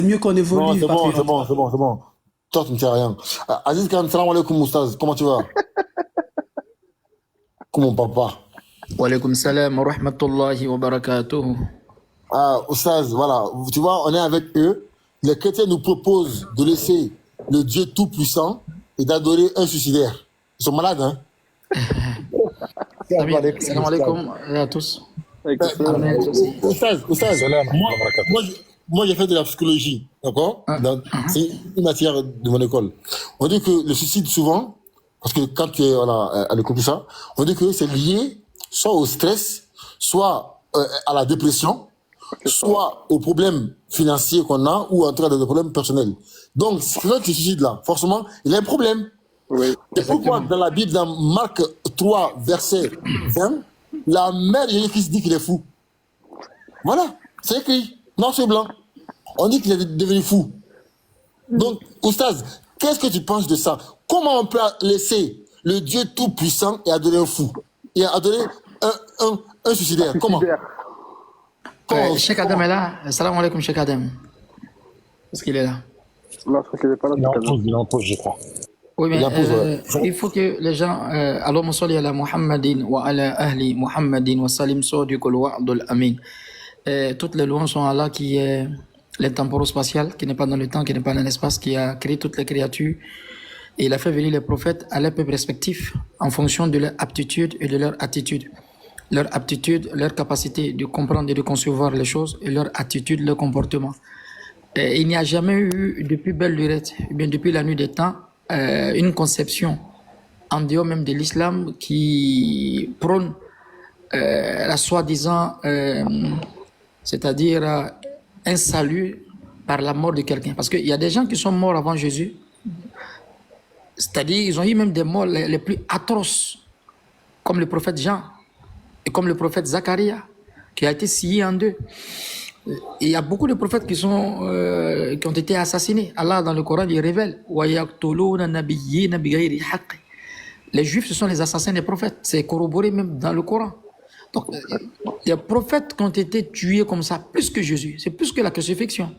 mieux qu'on Non, évolue, c'est bon, c'est patriote. bon, c'est bon, c'est bon. Toi, tu ne sais rien. Aziz Khan, salam alaikum, Moustaz. Comment tu vas? Comment papa? Walaikum salam wa rahmatullahi wa barakatuh. Ah, Oustaz, voilà. Tu vois, on est avec eux. Les chrétiens nous proposent de laisser le Dieu Tout-Puissant et d'adorer un suicidaire. Ils sont malades, hein? Salam Amin. alaikum, Salam Oustaz. alaikum à tous. Euh, Amin. Oustaz, Salam wa moi, barakatuh. moi, moi j'ai fait de la psychologie, d'accord? C'est une matière de mon école. On dit que le suicide, souvent, parce que quand tu es voilà, à l'école, tout ça, on dit que c'est lié soit au stress, soit à la dépression, soit aux problèmes financiers qu'on a, ou en tout cas des problèmes personnels. Donc, si quelqu'un qui se suicide là, forcément, il a un problème. Oui. C'est pourquoi dans la Bible, dans Marc 3, verset 20, la mère de Jésus-Christ dit qu'il est fou. Voilà, c'est écrit, noir sur blanc. On dit qu'il est devenu fou. Donc, Oustaz, qu'est-ce que tu penses de ça? Comment on peut laisser le Dieu tout-puissant et adorer un fou? Et adorer un suicidaire? Comment? Cheikh Adam est là. Salam alaikum, Cheikh Adam. Est-ce qu'il est là? Non, je crois qu'il n'est pas là. Il est en pause, je crois. Oui, mais Il impose, ouais. il faut que les gens. Allahumma salli ala Muhammadin wa ala ahli Muhammadin wa salim sadiqul wa'dul amin. Toutes les louanges sont à Allah qui est l'intemporel-spatial, qui n'est pas dans le temps, qui n'est pas dans l'espace, qui a créé toutes les créatures. Et il a fait venir les prophètes à leur peuple respectif en fonction de leur aptitude et de leur attitude. Leur aptitude, leur capacité de comprendre et de concevoir les choses, et leur attitude, leur comportement. Et il n'y a jamais eu, depuis belle lurette, ou bien depuis la nuit des temps, une conception, en dehors même de l'islam, qui prône la soi-disant, c'est-à-dire un salut par la mort de quelqu'un. Parce qu'il y a des gens qui sont morts avant Jésus, c'est-à-dire ils ont eu même des morts les plus atroces, comme le prophète Jean et comme le prophète Zacharia, qui a été scié en deux. Et il y a beaucoup de prophètes qui ont été assassinés. Allah, dans le Coran, il révèle les Juifs, ce sont les assassins des prophètes. C'est corroboré même dans le Coran. Donc, il y a des prophètes qui ont été tués comme ça, plus que Jésus. C'est plus que la crucifixion.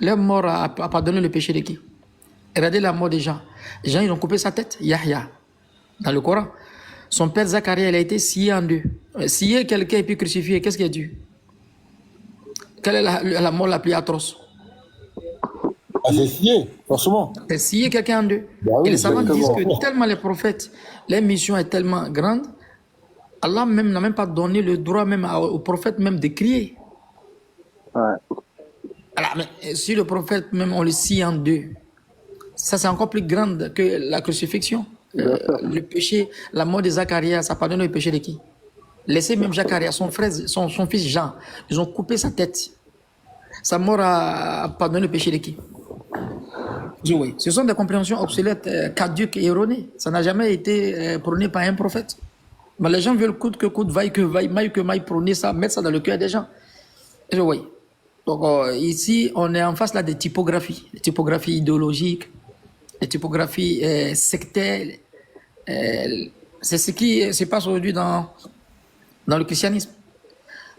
Leur mort a pardonné le péché de qui? Regardez la mort des gens. Les gens, ils ont coupé sa tête. Yahya, dans le Coran. Son père Zacharia, il a été scié en deux. Scier quelqu'un et puis crucifié, qu'est-ce qu'il a dû? Quelle est la mort la plus atroce? Ah, c'est scié, forcément. C'est scier quelqu'un en deux. Bah oui, et les savants disent exactement. que tellement les prophètes, leur mission est tellement grande, Allah même n'a même pas donné le droit même aux prophètes même de crier. Ouais. Alors, mais si le prophète même on le scie en deux, ça c'est encore plus grande que la crucifixion. Le péché, la mort de Zacharia, ça pardonne le péché de qui? Laissez même Zacharia, son frère, son fils Jean, ils ont coupé sa tête. Sa mort a pardonné le péché de qui? Oui. Ce sont des compréhensions obsolètes, caduques et erronées. Ça n'a jamais été prôné par un prophète. Mais les gens veulent coûte que coûte, vaille que vaille, maille que maille, prôner ça, mettre ça dans le cœur des gens. Oui. Donc ici, on est en face là des typographies idéologiques, des typographies sectaires. C'est ce qui se passe aujourd'hui dans le christianisme.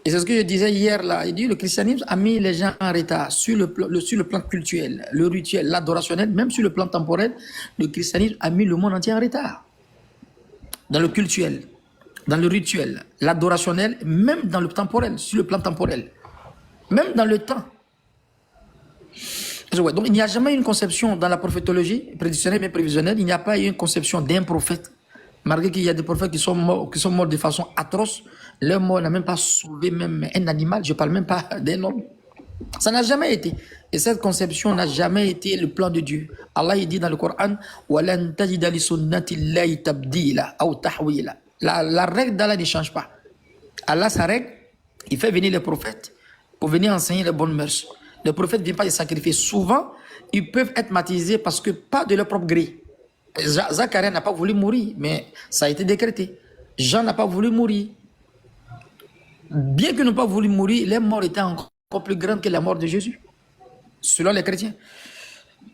Et c'est ce que je disais hier là. Il dit le christianisme a mis les gens en retard sur le plan culturel, le rituel, l'adorationnel, même sur le plan temporel. Le christianisme a mis le monde entier en retard. Dans le cultuel, dans le rituel, l'adorationnel, même dans le temporel, sur le plan temporel. Même dans le temps. Donc il n'y a jamais eu une conception dans la prophétologie, prédictionnelle mais prévisionnelle, il n'y a pas eu une conception d'un prophète. Malgré qu'il y a des prophètes qui sont morts de façon atroce, leur mort n'a même pas sauvé même un animal, je ne parle même pas d'un homme. Ça n'a jamais été. Et cette conception n'a jamais été le plan de Dieu. Allah il dit dans le Coran, وَلَن تَجِدَ لِسُنَّةِ اللَّهِ تَبْدِيلًا أَوْ تَحْوِيلًا. La règle d'Allah ne change pas. Allah, sa règle, il fait venir les prophètes pour venir enseigner les bonnes mœurs. Les prophètes ne viennent pas les sacrifier. Souvent, ils peuvent être martyrisés parce que pas de leur propre gré. Zacharia n'a pas voulu mourir, mais ça a été décrété. Jean n'a pas voulu mourir. Bien qu'ils n'ont pas voulu mourir, leur mort était encore plus grande que la mort de Jésus, selon les chrétiens.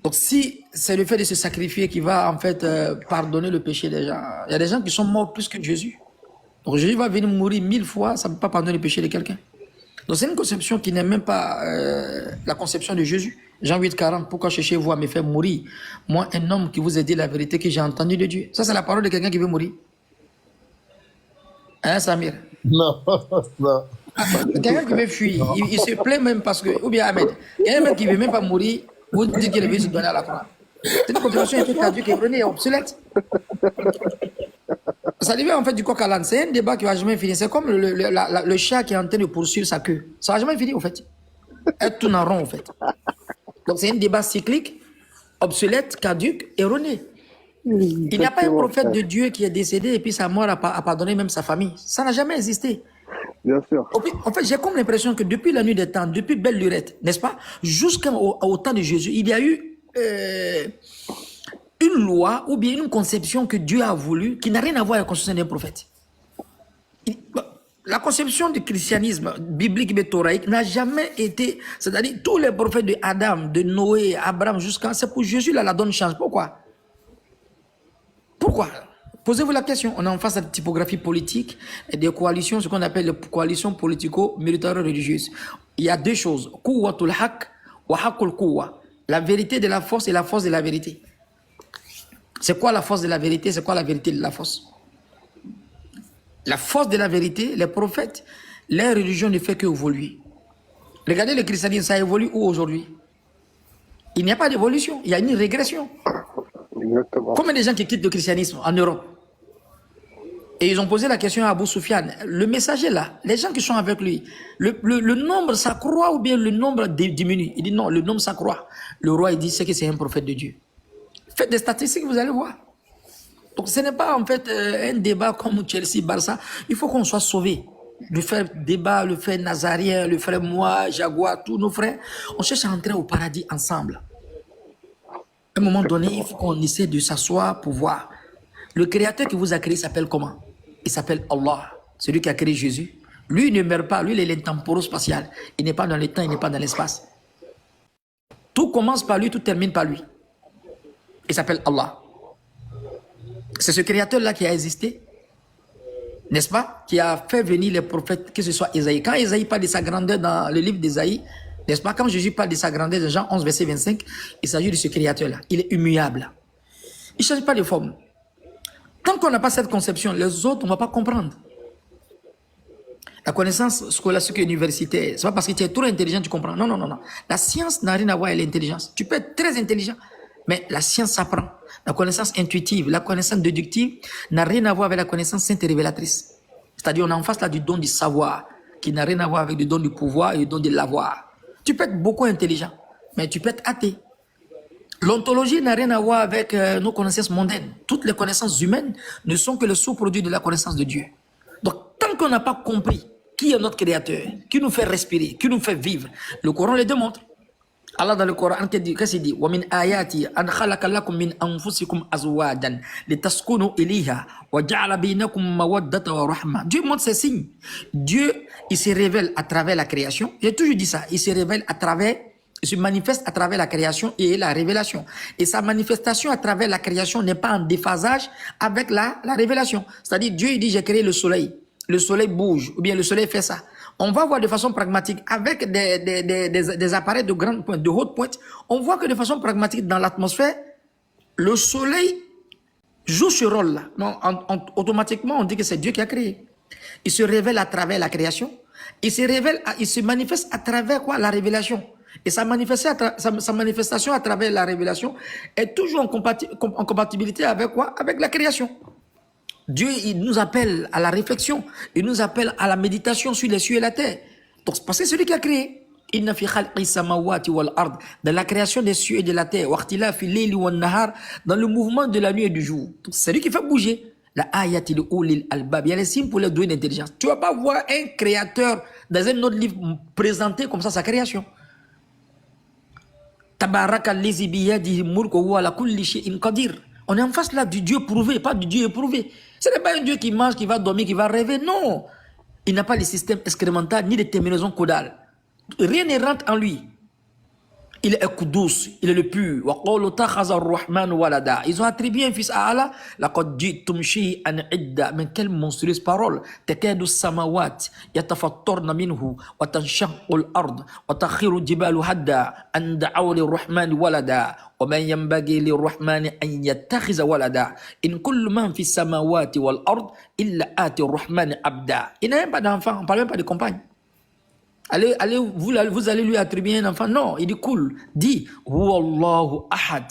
Donc si c'est le fait de se sacrifier qui va en fait pardonner le péché des gens, il y a des gens qui sont morts plus que Jésus. Donc Jésus va venir mourir 1000 fois, ça ne peut pas pardonner le péché de quelqu'un. Donc c'est une conception qui n'est même pas la conception de Jésus. Jean 8, 40, pourquoi cherchez-vous à me faire mourir? Moi, un homme qui vous a dit la vérité que j'ai entendue de Dieu. Ça, c'est la parole de quelqu'un qui veut mourir. Hein, Samir? Non, non. Quelqu'un qui veut fuir, il se plaît même parce que, ou bien Ahmed, quelqu'un même qui ne veut même pas mourir, vous dites qu'il veut se donner à la croix. C'est une compréhension un peu caduque, erronée et obsolète. Ça devient en fait du coq à l'âne. C'est un débat qui ne va jamais finir. C'est comme le chat qui est en train de poursuivre sa queue. Ça ne va jamais finir, en fait. Elle tourne en rond, en fait. Donc c'est un débat cyclique, obsolète, caduque, erroné. Il n'y a pas un prophète de Dieu qui est décédé et puis sa mort a pardonné même sa famille. Ça n'a jamais existé. Bien sûr. En fait, j'ai comme l'impression que depuis la nuit des temps, depuis belle lurette, n'est-ce pas, jusqu'au temps de Jésus, il y a eu une loi ou bien une conception que Dieu a voulu qui n'a rien à voir avec la conception d'un prophète. La conception du christianisme biblique et thoraïque n'a jamais été, c'est-à-dire tous les prophètes de Adam, de Noé, Abraham, jusqu'à, c'est pour Jésus là la donne change. Pourquoi? Pourquoi? Posez-vous la question. On est en face à la typographie politique et des coalitions, ce qu'on appelle les coalitions politico-militaro-religieuses. Il y a deux choses. Quwwatul haq wa haqqul quwwa. La vérité de la force et la force de la vérité. C'est quoi la force de la vérité? C'est quoi la vérité de la force? La force de la vérité, les prophètes, leur religion ne fait qu'évoluer. Regardez le christianisme, ça évolue où aujourd'hui? Il n'y a pas d'évolution, il y a une régression. Exactement. Combien de gens qui quittent le christianisme en Europe? Et ils ont posé la question à Abu Sufyan. Le messager là, les gens qui sont avec lui, le nombre s'accroît ou bien le nombre diminue? Il dit non, le nombre s'accroît. Le roi il dit c'est que c'est un prophète de Dieu. Faites des statistiques, vous allez voir. Donc ce n'est pas en fait un débat comme Chelsea-Barça. Il faut qu'on soit sauvé. Le frère débat, le frère Nazarien, le frère moi, Jaguar, tous nos frères, on cherche à entrer au paradis ensemble. À un moment donné, il faut qu'on essaie de s'asseoir pour voir. Le créateur qui vous a créé s'appelle comment? Il s'appelle Allah, celui qui a créé Jésus. Lui, il ne meurt pas, lui, il est l'intemporel-spatial. Il n'est pas dans le temps, il n'est pas dans l'espace. Tout commence par lui, tout termine par lui. Il s'appelle Allah. C'est ce créateur-là qui a existé, n'est-ce pas? Qui a fait venir les prophètes, que ce soit Isaïe. Quand Isaïe parle de sa grandeur dans le livre d'Isaïe, n'est-ce pas? Quand Jésus parle de sa grandeur dans Jean 11, verset 25, il s'agit de ce créateur-là. Il est immuable. Il ne change pas de forme. Tant qu'on n'a pas cette conception, les autres, on ne va pas comprendre. La connaissance scolastique et universitaire, c'est pas parce que tu es trop intelligent que tu comprends. Non, non, non, non. La science n'a rien à voir avec l'intelligence. Tu peux être très intelligent, mais la science s'apprend. La connaissance intuitive, la connaissance déductive n'a rien à voir avec la connaissance sainte et révélatrice. C'est-à-dire, on est en face là du don du savoir, qui n'a rien à voir avec le don du pouvoir et le don de l'avoir. Tu peux être beaucoup intelligent, mais tu peux être athée. L'ontologie n'a rien à voir avec nos connaissances mondaines. Toutes les connaissances humaines ne sont que le sous-produit de la connaissance de Dieu. Donc, tant qu'on n'a pas compris qui est notre créateur, qui nous fait respirer, qui nous fait vivre, le Coran le démontre. Allah dans le Coran, qu'est-ce qu'il dit? وَمِنْ آيَاتِ أَنْ خَلَقَ لَكُم مِنْ أَنفُسِكُمْ أَزْوَاجًا لِتَسْكُنُوا إِلَيْهَا وَجَعَلَ بَيْنَكُمْ مَوَدَّةً وَرَحْمَةً. Dieu montre ses signes. Dieu, il se révèle à travers la création. J'ai toujours dit ça. Il se révèle à travers, il se manifeste à travers la création et la révélation. Et sa manifestation à travers la création n'est pas en déphasage avec la révélation. C'est-à-dire, Dieu, il dit, j'ai créé le soleil. Le soleil bouge, ou bien le soleil fait ça. On va voir de façon pragmatique, avec des appareils de grande pointe, de haute pointe, on voit que de façon pragmatique, dans l'atmosphère, le soleil joue ce rôle-là. Automatiquement, on dit que c'est Dieu qui a créé. Il se révèle à travers la création. Il se manifeste à travers quoi? La révélation. Et sa manifestation à travers la révélation est toujours en compatibilité avec quoi? Avec la création. Dieu, il nous appelle à la réflexion, il nous appelle à la méditation sur les cieux et la terre. Donc, parce que c'est celui qui a créé. Dans la création des cieux et de la terre, dans le mouvement de la nuit et du jour. C'est lui qui fait bouger. La ayati li ulil albab. Il y a les signes pour les doués d'intelligence. Tu ne vas pas voir un créateur dans un autre livre présenter comme ça sa création. Tabaraka allazi biyadihi mulku wa huwa ala kulli shay'in qadir. On est en face là du Dieu prouvé, pas du Dieu éprouvé. Ce n'est pas un Dieu qui mange, qui va dormir, qui va rêver. Non. Il n'a pas le système excrémental ni de terminaison caudale. Rien ne rentre en lui. Il est Kudus, il est le pur. Ils ont attribué un fils à Allah. Mais quelle monstrueuse parole. تكاد السماوات يتفطرن منه وتنشق الأرض وتخر الجبال هدا أن دعوا للرحمن ولدا ومن ينبغي للرحمن أن يتخذ ولدا إن كل من في السماوات والأرض إلا آتي الرحمن عبدا. Il n'a même pas d'enfant, on ne parle même pas de compagne. Vous allez lui attribuer un enfant. Non, il dit cool. Dis, Huwallahu ahad.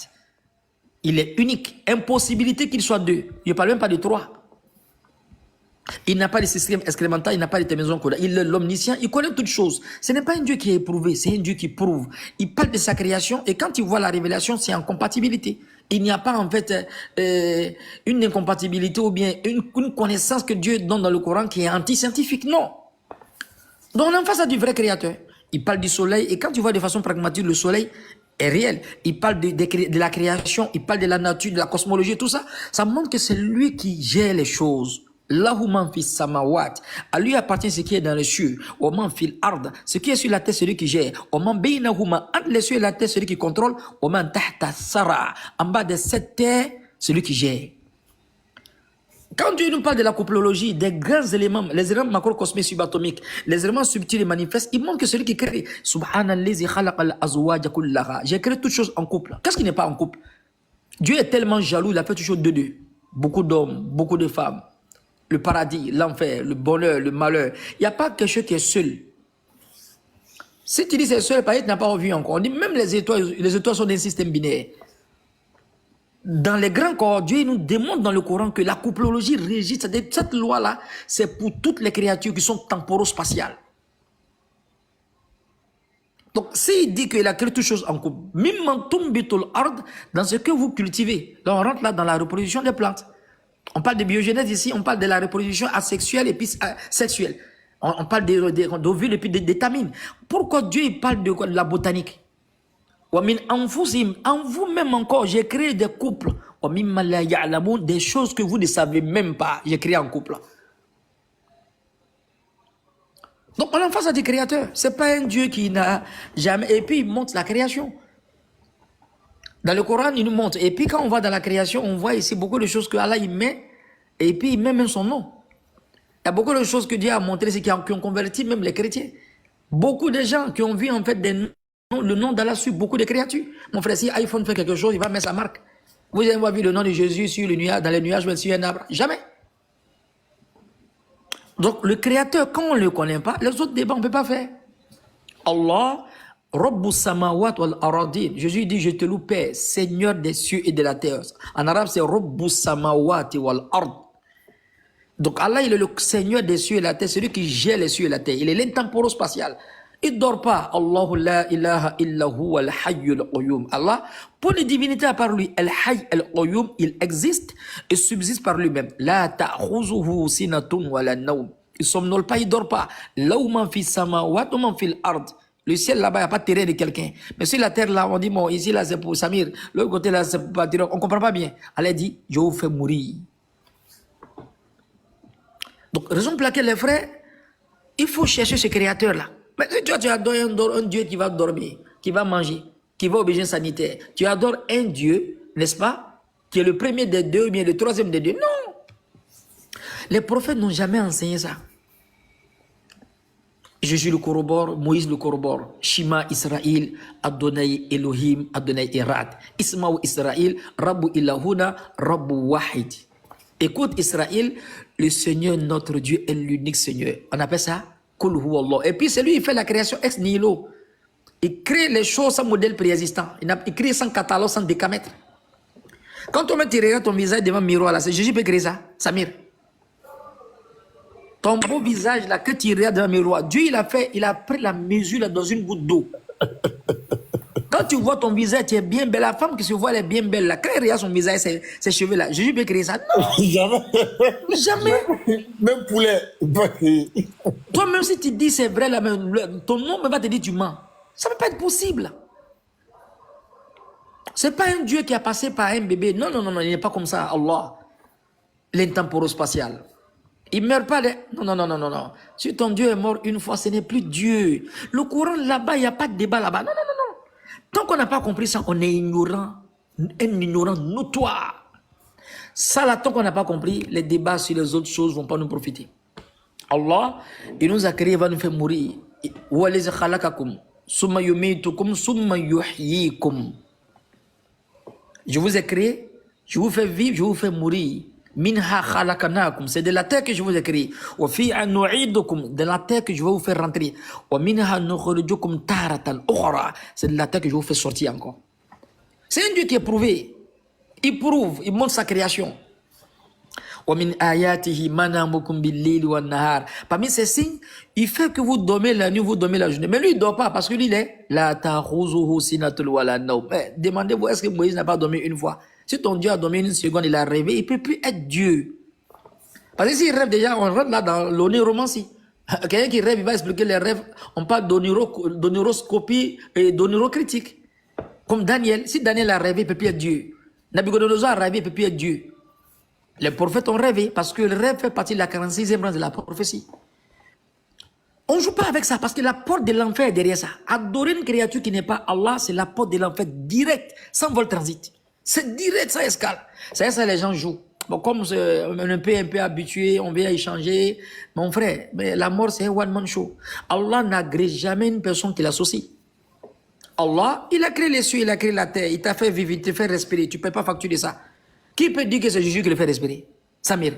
Il est unique. Impossibilité qu'il soit deux. Il ne parle même pas de trois. Il n'a pas de système excrémental, il n'a pas de terminaison codale. Il est l'omniscient, il connaît toutes choses. Ce n'est pas un Dieu qui est éprouvé, c'est un Dieu qui prouve. Il parle de sa création et quand il voit la révélation, c'est en compatibilité. Il n'y a pas en fait une incompatibilité ou bien une connaissance que Dieu donne dans le Coran qui est anti-scientifique. Non. Donc on est en face à du vrai créateur. Il parle du soleil et quand tu vois de façon pragmatique le soleil est réel, il parle de la création, il parle de la nature, de la cosmologie, tout ça. Ça montre que c'est lui qui gère les choses. Lahuman fis samawat. À lui appartient ce qui est dans les cieux. Oman fil ard. Ce qui est sur la terre, c'est lui qui gère. Oman bainahuma. Entre les cieux et la terre, c'est lui qui contrôle. Oman tahta sara. En bas de cette terre, c'est lui qui gère. Quand Dieu nous parle de la coplologie, des grands éléments, les éléments macrocosmiques subatomiques, les éléments subtils et manifestes, il montre que celui qui crée, Subhanallazi khalaqal azwaja kullaha. J'ai créé toutes choses en couple. Qu'est-ce qui n'est pas en couple? Dieu est tellement jaloux, il a fait toujours deux. Beaucoup d'hommes, beaucoup de femmes. Le paradis, l'enfer, le bonheur, le malheur. Il n'y a pas quelque chose qui est seul. Si tu dis c'est seul, peut-être tu n'as pas vu encore. On dit même les étoiles sont d'un système binaire. Dans les grands corps, Dieu nous démontre dans le Coran que la coplologie régit. Cette loi-là, c'est pour toutes les créatures qui sont temporo-spatiales. Donc, s'il dit qu'il a créé toutes choses en couple, dans ce que vous cultivez, là on rentre là dans la reproduction des plantes. On parle de biogénèse ici, on parle de la reproduction asexuelle et puis sexuelle. On parle d'ovules et puis d'étamines. Pourquoi Dieu il parle de quoi? De la botanique. En vous-même encore, j'ai créé des couples. Des choses que vous ne savez même pas. J'ai créé un couple. Donc on est en face à des créateurs. Ce n'est pas un Dieu qui n'a jamais... Et puis il montre la création. Dans le Coran, il nous montre. Et puis quand on va dans la création, on voit ici beaucoup de choses que Allah il met. Et puis il met même son nom. Il y a beaucoup de choses que Dieu a montrées, c'est qui ont converti même les chrétiens. Beaucoup de gens qui ont vu en fait le nom d'Allah sur beaucoup de créatures. Mon frère, si iPhone fait quelque chose, il va mettre sa marque. Vous avez vu le nom de Jésus sur dans les nuages, sur un arbre? Jamais. Donc le créateur, quand on ne le connaît pas, les autres débats, on ne peut pas faire. Allah, Rabbu samawat wal aradin. Jésus dit, je te loue, Père, Seigneur des cieux et de la terre. En arabe, c'est Rabbu samawat wal ard. Donc Allah, il est le Seigneur des cieux et de la terre, celui qui gère les cieux et la terre. Il est l'intemporo-spatial. Il ne dort pas. Allahu la ilaha illa huwa al-hayyul qayyum. Allah, pour les divinités à part lui, al-hayy al-qayyum, il existe et subsiste par lui-même. La ta'khuzuhu sinatun wa la nawm. Il ne somnole pas, il ne dort pas. Lawman fi samawat wa man fil ard. Le ciel là-bas, il n'y a pas de terrain de quelqu'un. Mais sur la terre là, on dit, bon, ici là, c'est pour Samir. L'autre côté là, c'est pour Patiro. On ne comprend pas bien. Allah dit, je vous fais mourir. Donc, raison pour laquelle les frères, il faut chercher ce créateur-là. Mais si toi, tu adores un Dieu qui va dormir, qui va manger, qui va aux besoins sanitaires, tu adores un Dieu, n'est-ce pas, qui est le premier des deux, ou bien le troisième des deux. Non! Les prophètes n'ont jamais enseigné ça. Jésus le corrobore, Moïse le corrobore. Shima Israël, Adonai Elohim, Adonai Erad. Ismaou Israël, Rabbu Ilahuna, Rabbu Wahid. Écoute Israël, le Seigneur notre Dieu est l'unique Seigneur. On appelle ça Kul Huwa Allah. Et puis c'est lui qui fait la création ex nihilo. Il crée les choses sans modèle préexistant. Il crée sans catalogue, sans décamètre. Quand tu regardes ton visage devant le miroir, là, c'est Jésus qui peut créer ça, Samir. Ton beau visage là, que tu regardes devant le miroir, Dieu il a pris la mesure là, dans une goutte d'eau. Quand tu vois ton visage, tu es bien belle. La femme qui se voit, elle est bien belle. Là. Quand elle regarde son visage, ses cheveux là, Jésus peut créer ça? Non. Jamais. Jamais. Même poulet. Toi, même si tu dis c'est vrai, là, ton nom va te dire tu mens. Ça ne peut pas être possible. Ce n'est pas un Dieu qui a passé par un bébé. Non, non, non, non, il n'est pas comme ça, Allah. L'intemporo-spatial. Il ne meurt pas de... Non, non, non, non, non, non. Si ton Dieu est mort une fois, ce n'est plus Dieu. Le Coran là-bas, il n'y a pas de débat là-bas. Non, non, non, non. Tant qu'on n'a pas compris ça, on est ignorant, un ignorant notoire. Ça, là, tant qu'on n'a pas compris, les débats sur les autres choses ne vont pas nous profiter. Allah, il nous a créé, il va nous faire mourir. وَالَّذِي خَلَقَكُمْ ثُمَّ يُمِيتُكُمْ ثُمَّ يُحْيِيكُمْ. Je vous ai créé, je vous fais vivre, je vous fais mourir. Minha khalaqnakum, c'est de la terre que je vous ai créé. Wa fiha nu'idukum, de la terre que je vais vous faire rentrer. Wa minha nukhrijukum taratan ukhra, c'est de la terre que je vous fais sortir encore. C'est un Dieu qui est prouvé. Il prouve, il montre sa création. Wa min ayatihi manamukum bil-layli wan-nahar. Parmi ces signes, il fait que vous dormez la nuit, vous dormez la journée. Mais lui, il ne dort pas parce que lui, il est la ta'khuzuhu sinatun wala nawm. Demandez-vous, est-ce que Moïse n'a pas dormi une fois? Si ton Dieu a dormi une seconde, il a rêvé, il ne peut plus être Dieu. Parce que s'il rêve déjà, on rentre là dans l'oniromancie. Quelqu'un qui rêve, il va expliquer les rêves. On parle d'oniroscopie et d'onirocritique. Comme Daniel. Si Daniel a rêvé, il ne peut plus être Dieu. Nabucodonosor a rêvé, il ne peut plus être Dieu. Les prophètes ont rêvé parce que le rêve fait partie de la 46e branche de la prophétie. On ne joue pas avec ça parce que la porte de l'enfer est derrière ça. Adorer une créature qui n'est pas Allah, c'est la porte de l'enfer direct, sans vol transit. C'est direct, ça escale. C'est ça, les gens jouent. Bon, comme on est un peu habitué, on vient échanger. Mon frère, mais la mort, c'est un one-man show. Allah n'agrée jamais une personne qui l'associe. Allah, il a créé les cieux, il a créé la terre, il t'a fait vivre, il t'a fait respirer. Tu ne peux pas facturer ça. Qui peut dire que c'est Jésus qui le fait respirer? Samir.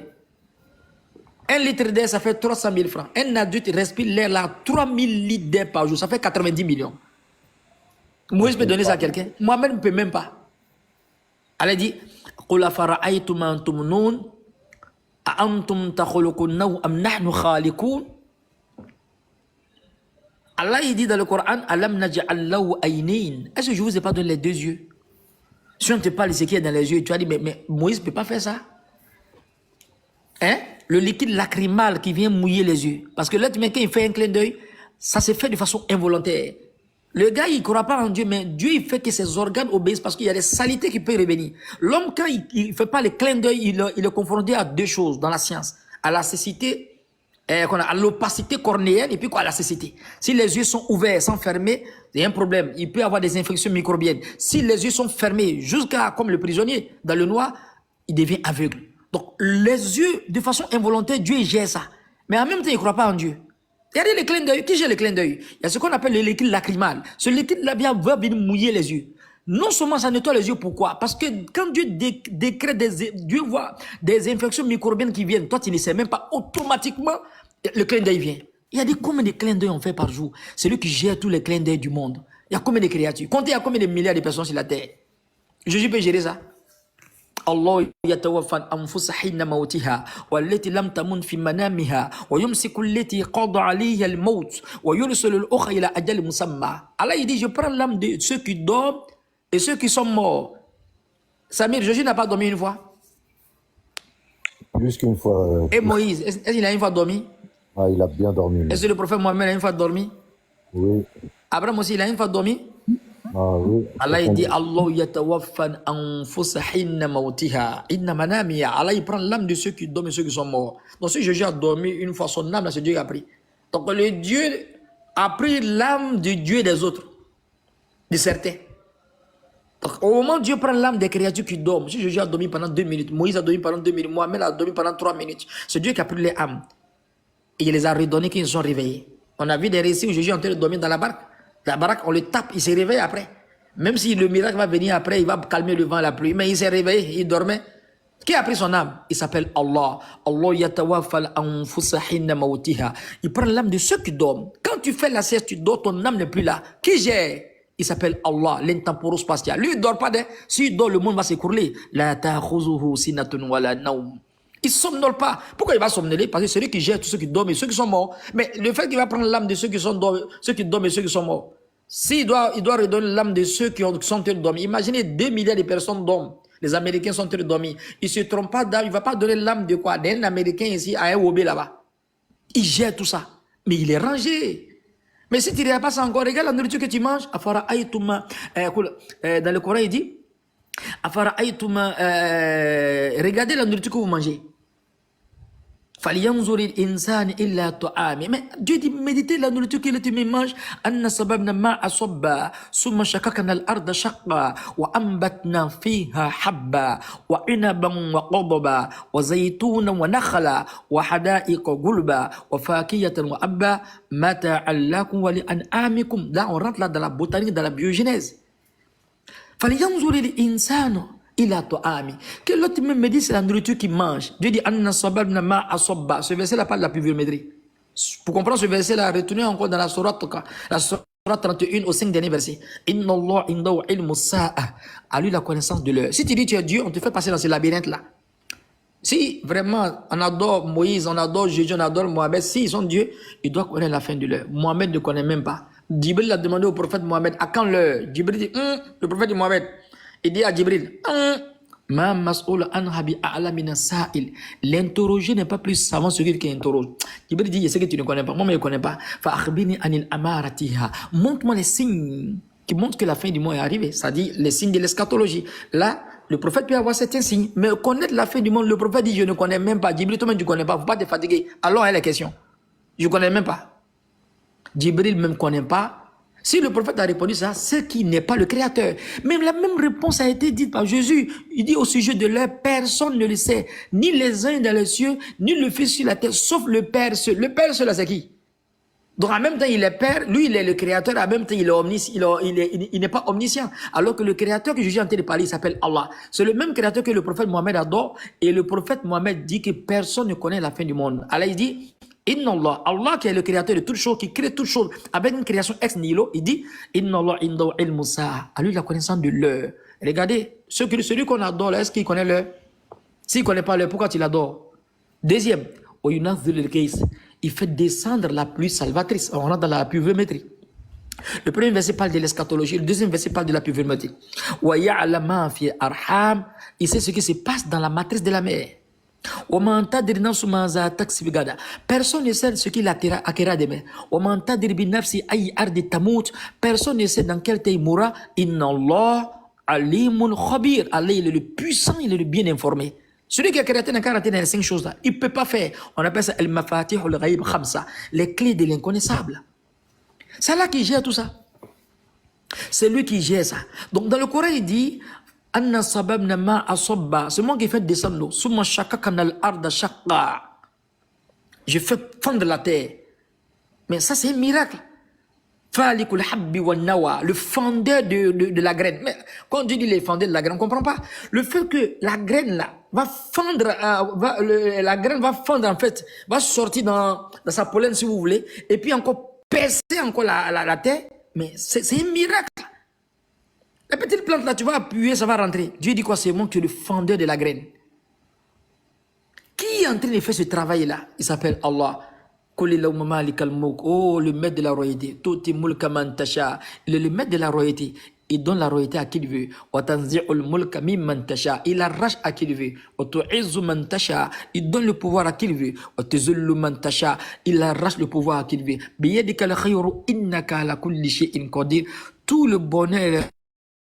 1 litre d'air, ça fait 300 000 francs. Un adulte respire l'air là, 3000 litres d'air par jour. Ça fait 90 millions. Moïse peut donner ça à quelqu'un? Moi-même, ne peux même pas. Allah dit, قُلْ أَفَرَأَيْتُمْ مَا تُمْنُونَ أَأَنْتُمْ تَخْلُقُونَهُ أَمْ نَحْنُ خَالِقُونَ. Allah il dit dans le Coran, Alam naj'al lahu aynayn. Est-ce que je vous ai pas donné les deux yeux? Si on te parle de ce qui est dans les yeux, tu as dit, mais Moïse ne peut pas faire ça. Hein? Le liquide lacrymal qui vient mouiller les yeux. Parce que l'être humain, quand il fait un clin d'œil, ça se fait de façon involontaire. Le gars, il ne croit pas en Dieu, mais Dieu, il fait que ses organes obéissent parce qu'il y a des saletés qui peuvent revenir. L'homme, quand il ne fait pas le clin d'œil, il est confronté à deux choses dans la science. À la cécité, à l'opacité cornéenne et puis quoi, à la cécité. Si les yeux sont ouverts sans fermer, il y a un problème. Il peut y avoir des infections microbiennes. Si les yeux sont fermés jusqu'à, comme le prisonnier, dans le noir, il devient aveugle. Donc, les yeux, de façon involontaire, Dieu gère ça. Mais en même temps, il ne croit pas en Dieu. Regardez le clin d'œil. Qui gère le clin d'œil? Il y a ce qu'on appelle le liquide lacrymal. Ce liquide-là va venir mouiller les yeux. Non seulement ça nettoie les yeux, pourquoi? Parce que quand Dieu décrète Dieu voit des infections microbiennes qui viennent, toi tu ne sais même pas, automatiquement, le clin d'œil vient. Il y a combien de clins d'œil on fait par jour? C'est lui qui gère tous les clins d'œil du monde. Il y a combien de créatures? Comptez, il y a combien de milliards de personnes sur la terre? Jésus peut gérer ça. Allah yatawaffa al-anfusa hina mawtiha wallati lam tamun fi manamiha wa yumsiku allati qada alayha al-maut wa yursilu al-ukhra ila ajal musamma. Allah il dit, je prends l'âme de ceux qui dorment et ceux qui sont morts. Samir, Jésus n'a pas dormi une fois? Plus qu'une fois. Et Moïse, est-ce qu'il a une fois dormi? Ah, il a bien dormi. Est-ce que le prophète Mohammed a une fois dormi? Oui. Abraham aussi, il a une fois dormi? Ah oui. Allah il dit, Allah yatawaffa anfusa hinna mawtiha inna manamiha. Allah il prend l'âme de ceux qui dorment et ceux qui sont morts. Donc si Jésus a dormi une fois, son âme, là, c'est Dieu qui a pris. Donc le Dieu a pris l'âme du Dieu des autres, de certains. Donc, au moment où Dieu prend l'âme des créatures qui dorment, si Jésus a dormi pendant 2 minutes, Moïse a dormi pendant 2 minutes, Mohamed a dormi pendant 3 minutes, c'est Dieu qui a pris les âmes. Et il les a redonnées quand ils se sont réveillés. On a vu des récits où Jésus est en train de dormir dans la barque. La barque, on le tape, il se réveille après. Même si le miracle va venir après, il va calmer le vent et la pluie. Mais il s'est réveillé, il dormait. Qui a pris son âme? Il s'appelle Allah. Allah yatawaffa al-anfusa hinna mawtiha. Il prend l'âme de ceux qui dorment. Quand tu fais la sieste, tu dors, ton âme n'est plus là. Qui gère? Il s'appelle Allah, l'intemporospacial. Lui, il ne dort pas. S'il dort, le monde va s'écrouler. La ta'khuzuhu sinatun wala nawm. Il ne somnole pas. Pourquoi il va somnoler? Parce que c'est lui qui gère tous ceux qui dorment et ceux qui sont morts. Mais le fait qu'il va prendre l'âme de ceux qui dorment et ceux qui sont morts, il doit redonner l'âme de ceux qui sont en train de dormir. Imaginez 2 milliards de personnes dorment. Les Américains sont en train de dormir. Il ne se trompe pas d'âme. Il ne va pas donner l'âme de quoi? D'un Américain ici à un Wobé là-bas. Il gère tout ça. Mais il est rangé. Mais si tu ne regardes pas ça encore, regarde la nourriture que tu manges. Dans le Coran, il dit, regardez la nourriture que vous mangez. فَلْيَنْظُرِ الْإِنسَانِ إِلَّا طَعَامِ. Mais Dieu dit, méditez la nourriture que tu manges. أَنَّ صَبَبْنَا مَاءَ صَبًّا ثُمَّ شَقَقْنَا الْأَرْضَ شَقًّا وَأَنبَتْنَا فِيهَا حَبًّا وَعِنَبًا وَقَضْبًا وَزَيْتُونًا وَنَخْلًا وَحَدَائِقَ غُلْبًا وَفَاكِهَةً وَأَبًّا مَتَاعًا لَكُمْ وَلِأَنْعَامِكُم. Là, on rentre là dans la botanique, dans la biogénèse. فَلْيَنْظُرِ الْإِنسَانُ إِلَى طَعَامِ. Que l'autre même me dit, c'est la nourriture qu'il mange. Dieu dit, أَنَّ صَبَبْنَا مَاءَ صَبًّا. Ce verset-là parle de la pluviométrie. Pour comprendre ce verset-là, retenez encore dans la sourate 31 au 5 dernier verset. Inna Allah indahu ilmu sa'a. À lui la connaissance de l'heure. Si tu dis tu es Dieu, on te fait passer dans ce labyrinthe-là. Si vraiment on adore Moïse, on adore Jésus, on adore Mohamed, s'ils sont Dieu, ils doivent connaître la fin de l'heure. Mohamed ne connaît même pas. Djibril a demandé au prophète Mohamed, à quand l'heure? Djibril dit, le prophète dit Mohamed, il dit à Djibril, Ma mas'oul anha bi a'la min as-sa'il. L'interrogé n'est pas plus savant que celui qui interroge. Djibril dit, je sais que tu ne connais pas, moi mais je ne connais pas. Fa akhbirni anil amaratiha. Montre-moi les signes qui montrent que la fin du monde est arrivée. C'est-à-dire les signes de l'eschatologie. Là, le prophète peut avoir certains signes, mais connaître la fin du monde, le prophète dit, je ne connais même pas. Djibril, toi-même, tu ne connais pas, il ne faut pas te fatiguer. Alors, elle est la question. Je ne connais même pas. Djibril même ne connaît pas. Si le prophète a répondu ça, c'est qu'il n'est pas le créateur. Même la même réponse a été dite par Jésus. Il dit au sujet de l'heure, personne ne le sait. Ni les uns dans les cieux, ni le Fils sur la terre, sauf le Père seul. Le Père seul, c'est qui? Donc en même temps, il est Père, lui il est le créateur, en même temps il est il n'est pas omniscient. Alors que le créateur que Jésus est en train de parler, il s'appelle Allah. C'est le même créateur que le prophète Mohammed adore. Et le prophète Mohammed dit que personne ne connaît la fin du monde. Allah il dit, Inna Allah, Allah qui est le créateur de toutes choses, qui crée toutes choses, avec une création ex nihilo, il dit, Inna Allah indahu ilmu sa'a. À lui la connaissance de l'heure. Regardez, celui qu'on adore là, est-ce qu'il connaît l'heure? S'il ne connaît pas l'heure, pourquoi tu l'adores? Deuxième, il fait descendre la pluie salvatrice. On rentre dans la pluviométrie. Le premier verset parle de l'eschatologie, le deuxième verset parle de la pluviométrie. Il sait ce qui se passe dans la matrice de la mer. Personne ne sait ce qu'il acquérera demain. Personne ne sait dans quel terre il mourra. Inna Allah alimun khabir. Allah, il est le puissant, il est le bien informé. Celui qui a créé dans 5 choses-là, il ne peut pas faire. On appelle ça al-mafatihul ghaib khamsa, les clés de l'inconnaissable. C'est là qui gère tout ça. C'est lui qui gère ça. Donc dans le Coran, il dit Anna sababna ma'a sabba. C'est moi qui fais descendre l'eau. Summa shaqaqna al-arda shaqqa. Je fais fondre la terre. Mais ça, c'est un miracle. Falikul habbi wa nawa, le fondeur de la graine. Mais quand Dieu dit les fondeurs de la graine, on ne comprend pas. Le fait que la graine là va fondre, la graine va fondre en fait, va sortir dans sa pollen si vous voulez, et puis encore percer encore la terre. Mais c'est un miracle. La petite plante là, tu vas appuyer, ça va rentrer. Dieu dit quoi? C'est moi qui suis le fondeur de la graine. Qui est en train de faire ce travail là? Il s'appelle Allah. Oh, le maître de la royauté. Il est le maître de la royauté. Il donne la royauté à qui il veut. Il arrache à qui il veut. Il donne le pouvoir à qui il veut. Il arrache le pouvoir à qui il veut. Tout le bonheur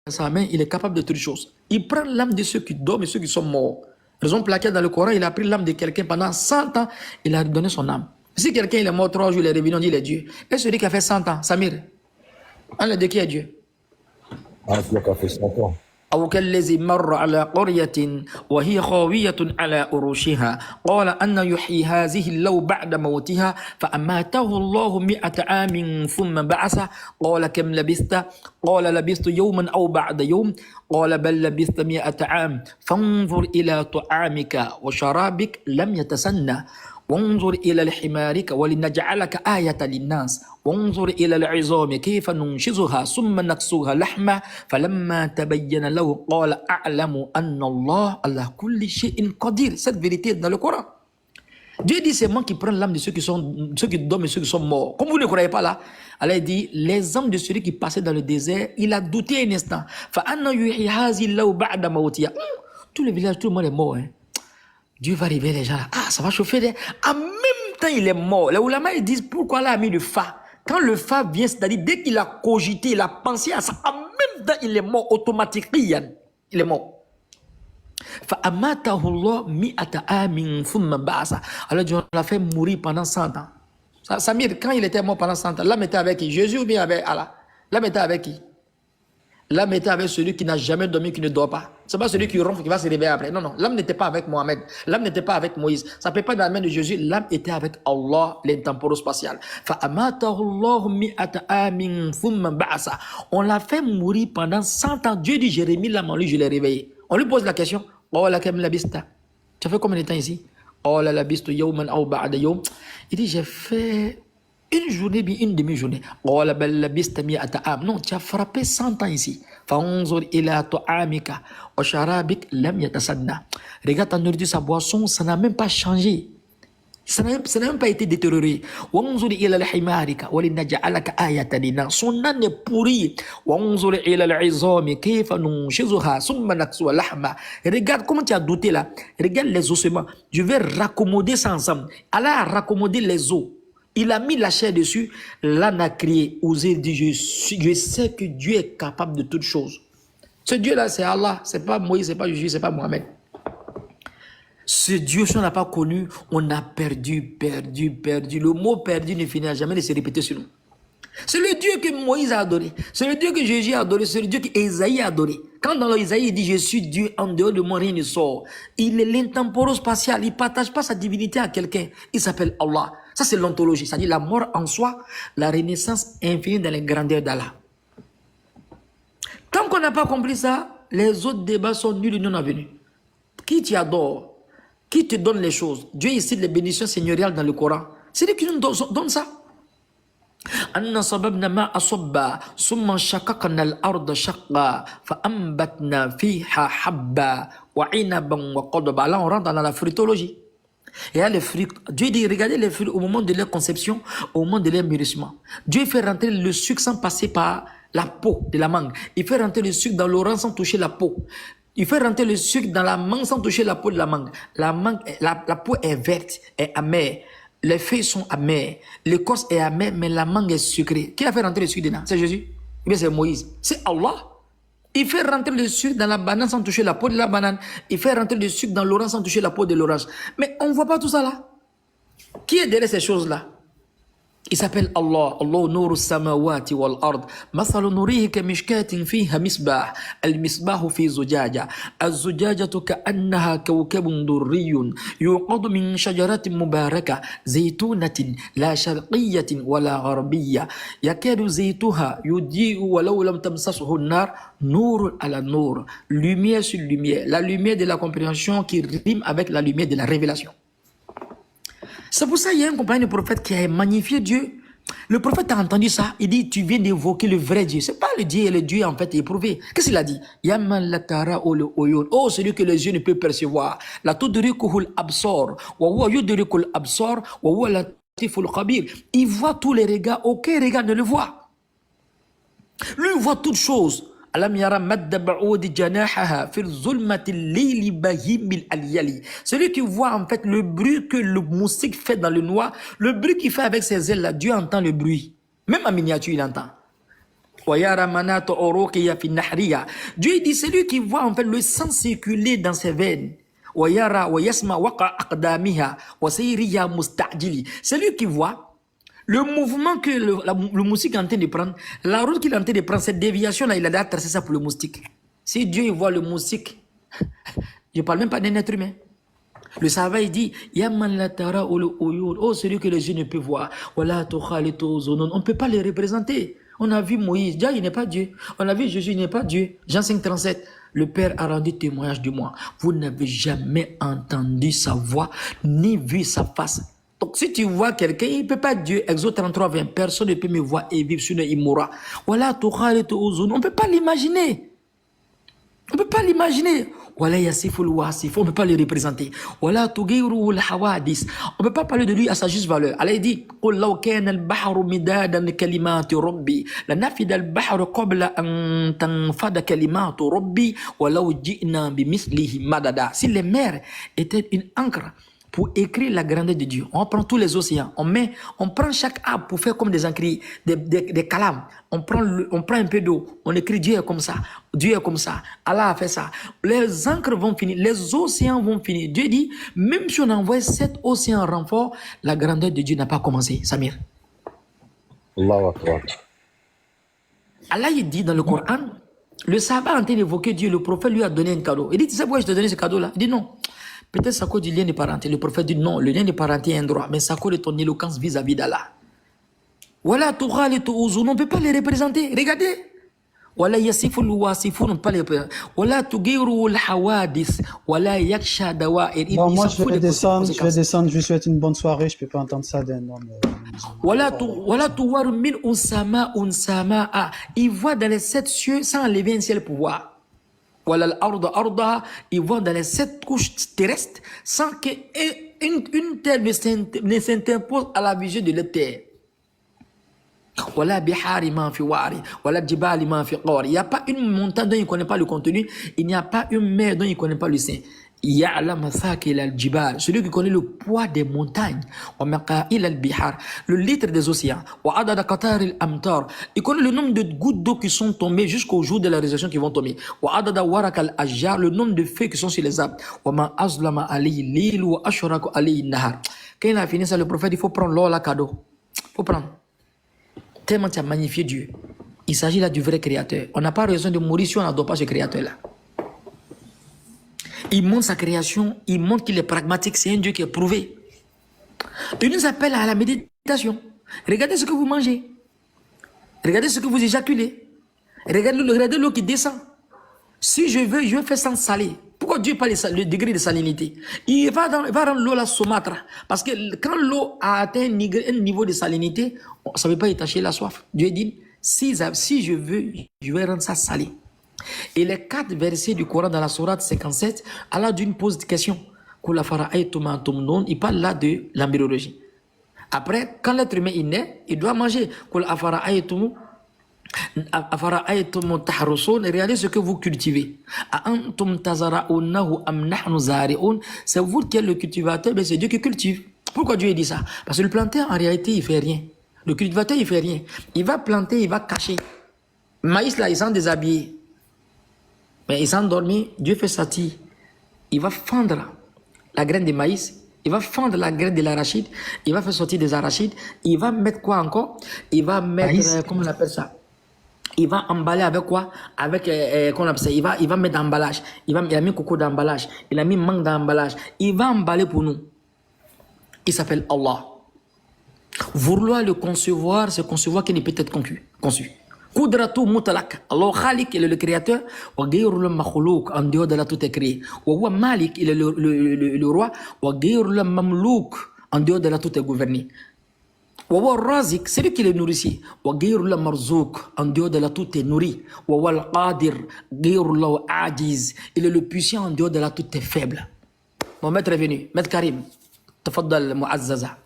dans sa main, il est capable de toutes choses. Il prend l'âme de ceux qui dorment et ceux qui sont morts. Raison pour laquelle dans le Coran, il a pris l'âme de quelqu'un pendant 100 ans, il a donné son âme. Si quelqu'un il est mort 3 jours, il est revenu, on dit il est Dieu. Et celui qui a fait 100 ans, Samir, on le dit qui est Dieu? Ah, celui qui a fait 100 ans. أو كالذي مر على قرية وهي خاوية على أروشها قال أن يحيي هذه اللو بعد موتها فأماته الله 100 عام ثم بعثه قال كم لبثت قال لبثت يوما أو بعد يوم قال بل لبثت 100 عام فانظر إلى طعامك وشرابك لم يتسنى وانظر إلى الحمارك ولنجعلك آية للناس وانظر إلى العظام كيف ننشزها ثم نكسوها لحمة فلما تبين له قال أعلم أن الله على كل شيء قدير. Cette vérité dans le Coran. Dieu dit c'est moi qui prends l'âme de ceux qui dorment et ceux qui sont morts. Comme vous ne croyez pas là, Allah dit les âmes de celui qui passait dans le désert, il a douté un instant. فأنا يحيي هذه اللو بعد موتها. Tout le village, tout le monde est mort. Hein. Dieu va réveiller les gens là. Ah, ça va chauffer. En même temps, il est mort. Les ulama, ils disent pourquoi Allah a mis le fa. Quand le fa vient, c'est-à-dire dès qu'il a cogité, il a pensé à ça, en même temps, il est mort automatiquement. Il est mort. فَأَمَاتَهُ اللَّهُ مِئَةَ عَامٍ ثُمَّ بَعَثَهُ. Alors Dieu l'a fait mourir pendant 100 ans. Samir, quand il était mort pendant 100 ans, l'âme était avec qui? Jésus ou bien avec Allah? L'âme était avec qui? L'âme était avec celui qui n'a jamais dormi, qui ne dort pas. Ce n'est pas celui qui ronfle, qui va se réveiller après. Non, non. L'âme n'était pas avec Mohamed. L'âme n'était pas avec Moïse. Ça ne peut pas être dans la main de Jésus. L'âme était avec Allah, l'intemporo-spatial. On l'a fait mourir pendant 100 ans. Dieu dit, Jérémie, l'âme en lui, je l'ai réveillé. On lui pose la question. Oh, la kem labista. Tu as fait combien de temps ici? Oh, la labistu yawman aw ba'da yawm. Il dit, j'ai fait une journée, bien une demi-journée. Oh, la belle labista mi'ata am. Non, tu as frappé 100 ans ici. Fanzur ila ta'amika wa sharabik lam yatasanna. Regarde ta nourriture, sa boisson, ça n'a même pas changé. Ça n'a même pas été détérioré. Wanzur ila al-himarika wa linaj'alaka ayatan lin-nas. Son âne est pourri. Wanzur ila al-'izami kayfa nunshizuha thumma naksuha lahma. Regarde comment tu as douté là. Regarde les ossements. Je vais raccommoder ça ensemble. Allah a raccommodé les os. Il a mis la chair dessus. L'âne a crié. Osé dit, je sais que Dieu est capable de toutes choses. Ce Dieu-là, c'est Allah. C'est pas Moïse, c'est pas Jésus, c'est pas Mohamed. Ce Dieu, si on n'a pas connu, on a perdu. Le mot perdu ne finira jamais de se répéter sur nous. C'est le Dieu que Moïse a adoré. C'est le Dieu que Jésus a adoré. C'est le Dieu qu'Ésaïe a adoré. Quand dans l'Ésaïe, il dit, je suis Dieu, en dehors de moi, rien ne sort. Il est l'intemporo-spatial. Il ne partage pas sa divinité à quelqu'un. Il s'appelle Allah. Ça, c'est l'ontologie. C'est-à-dire la mort en soi, la renaissance infinie dans les grandeurs d'Allah. Tant qu'on n'a pas compris ça, les autres débats sont nuls et non avenus. Qui t'y adore? Qui te donne les choses? Dieu ici les bénédictions seigneuriales dans le Coran. C'est lui qui nous donne ça. أن صببنا ماء صبا ثم شققنا الأرض شقا فأنبتنا فيها حبا وعنبا وقضبا. Là on rentre dans la fruitologie. Et là les fruits, Dieu dit regardez les fruits au moment de leur conception, au moment de leur mûrissement. Dieu fait rentrer le sucre sans passer par la peau de la mangue. Il fait rentrer le sucre dans l'orange sans toucher la peau. Il fait rentrer le sucre dans la mangue sans toucher la peau de la mangue. La peau est verte, est amère. Les feuilles sont amères. L'écorce est amère, mais la mangue est sucrée. Qui a fait rentrer le sucre dedans? C'est Jésus? Ou bien c'est Moïse? C'est Allah. Il fait rentrer le sucre dans la banane sans toucher la peau de la banane. Il fait rentrer le sucre dans l'orange sans toucher la peau de l'orange. Mais on ne voit pas tout ça là. Qui est derrière ces choses-là? Il s'appelle Allah. Allah nuru samawati wal ard. Masalu nurihi ka mishkatin fiha misbah. Al misbahu fi zujaja. Al zujajatu ka annaha kawkabun durriyun. Yuqadu min shajaratin mubaraka. Zaytunatin la sharqiyatin wala gharbiyya. Yakadu zaytuha yudi'u walau lam tamsasuhu nar. Nour ala nour. Lumière sur lumière. La lumière de la compréhension qui rime avec la lumière de la révélation. C'est pour ça qu'il y a un compagnon du prophète qui a magnifié Dieu. Le prophète a entendu ça. Il dit, tu viens d'évoquer le vrai Dieu. Ce n'est pas le Dieu, et le Dieu en fait éprouvé. Qu'est-ce qu'il a dit? Yaman latara o le oyon. Oh, celui que les yeux ne peuvent percevoir. La tudrikuhul absor. Wa huwa yudrikul absor. Wa huwa latiful khabir. Il voit tous les regards. Aucun regard ne le voit. Lui, il voit toutes choses. Alam yara madda ba'udi janahaha fil zulmati lili bahimil aliyali. Celui qui voit en fait le bruit que le moustique fait dans le noir, le bruit qu'il fait avec ses ailes là, Dieu entend le bruit. Même en miniature, il entend. Dieu dit, c'est lui qui voit en fait le sang circuler dans ses veines. C'est lui qui voit le mouvement que le moustique est en train de prendre, la route qu'il est en train de prendre, cette déviation-là, il a déjà tracé ça pour le moustique. Si Dieu il voit le moustique, je ne parle même pas d'un être humain. Le savant il dit, oh celui que les yeux ne peuvent voir, on ne peut pas les représenter. On a vu Moïse, déjà il n'est pas Dieu. On a vu Jésus, il n'est pas Dieu. Jean 5,37, le Père a rendu témoignage de moi. Vous n'avez jamais entendu sa voix, ni vu sa face. Donc, si tu vois quelqu'un, il ne peut pas être Dieu. Exode 33, 20. Personne ne peut me voir et vivre, sinon il mourra. Voilà, on ne peut pas l'imaginer. On ne peut pas l'imaginer. Voilà, Yassiful Wasif. On ne peut pas le représenter. Voilà, Tugiru Hawadis. On ne peut pas parler de lui à sa juste valeur. Allah dit, قُلْ لَوْ كَانَ الْبَحْرُ مِدَادًا لِكَلِمَاتِ رَبِّي لَنَفِدَ الْبَحْرُ قَبْلَ أَن تَنْفَدَ كَلِمَاتُ رَبِّي وَلَوْ جِئْنَا بِمِثْلِهِ مَدَدًا. Si les mers étaient une encre, pour écrire la grandeur de Dieu. On prend tous les océans, on prend chaque arbre pour faire comme des encres, des calames. On prend un peu d'eau, on écrit Dieu est comme ça, Dieu est comme ça, Allah a fait ça. Les encres vont finir, les océans vont finir. Dieu dit, même si on envoie 7 océans en renfort, la grandeur de Dieu n'a pas commencé. Samir. Allahu Akbar. Allah il dit dans le Coran, le sabbat en train d'évoquer Dieu, le prophète lui a donné un cadeau. Il dit, tu sais pourquoi je te donné ce cadeau-là? Il dit non. Peut-être ça cause du lien de parenté. Le prophète dit non, le lien de parenté est un droit, mais ça cause de ton éloquence vis-à-vis d'Allah. Voilà, Torah, les Touzoun, on ne peut pas les représenter. Regardez. Voilà, Yassifou, Louassifou, on ne peut pas les représenter. Voilà, Touguirou, Hawadis. Voilà, Yaksha, Dawa. Bon, moi, je vais descendre, je vous souhaite une bonne soirée, je ne peux pas entendre ça d'un homme. Voilà, Touwar min unsama. Il voit dans les 7 cieux sans enlever un ciel pour voir. Voilà, l'arda, il voit dans les 7 couches terrestres sans qu'une terre ne s'interpose à la vision de la terre. Voilà, bihari man fi wari, voilà, djibali man fi qawari. Il n'y a pas une montagne dont il ne connaît pas le contenu, il n'y a pas une mer dont il ne connaît pas le sein. Ya'lam thaqil al-jibal, celui qui connaît le poids des montagnes, wa maqa'il al-bihar, le litre des océans, wa adada qatar al-amtar, il connaît le nombre de gouttes d'eau qui sont tombées jusqu'au jour de la résurrection qui vont tomber, wa adada warak al-ajjar, le nombre de feuilles qui sont sur les arbres, wa ma azlama alayhi lil wa ashraku alayhi nahar. Quand il a fini ça, le prophète, il faut prendre l'or là cadeau. Il faut prendre. Tellement tu as magnifié Dieu. Il s'agit là du vrai créateur. On n'a pas raison de mourir si on n'adore pas ce créateur-là. Il montre sa création, il montre qu'il est pragmatique, c'est un Dieu qui est prouvé. Il nous appelle à la méditation. Regardez ce que vous mangez. Regardez ce que vous éjaculez. Regardez l'eau qui descend. Si je veux faire sans saler. Pourquoi Dieu parle le degré de salinité? Il va rendre l'eau la saumâtre. Parce que quand l'eau a atteint un niveau de salinité, ça ne peut pas étacher la soif. Dieu dit, si je veux, je vais rendre ça salé. Et les 4 versets du Coran dans la sourate 57, Allah d'une pose de question. Il parle là de l'embryologie. Après, quand l'être humain est né, il doit manger. Regardez ce que vous cultivez. C'est vous qui êtes le cultivateur, mais c'est Dieu qui cultive. Pourquoi Dieu dit ça? Parce que le planteur, en réalité, il ne fait rien. Le cultivateur, il ne fait rien. Il va planter, il va cacher. Maïs, là, il s'en déshabille. Mais il s'en dormi, Dieu fait sa tille. Il va fendre la graine de maïs, il va fendre la graine de l'arachide, il va faire sortir des arachides, il va mettre quoi encore? Il va mettre, comment on appelle ça? Il va emballer avec quoi? Avec, comment on appelle ça? Il va mettre d'emballage. Il a mis coco d'emballage, il a mis mangue d'emballage. Il va emballer pour nous. Il s'appelle Allah. Vouloir le concevoir, c'est concevoir qui ne peut être conçu. Kudratu mutalak. Allah Khalik, il est le créateur. Wa gayrul makhlouk, en dehors de la tout est créé. Wa huwa Malik, il est le roi. Wa gayrul mamlouk, en dehors de la tout est gouverné. Wa huwa Razik, c'est lui qui est le nourricier. Wa gayrul marzouk, en dehors de la tout est nourri. Wa huwa al-qadir, gayrul ajiz, il est le puissant, en dehors de la tout est faible. Mon maître est venu. Maître Karim, tafaddal mu'azzaza.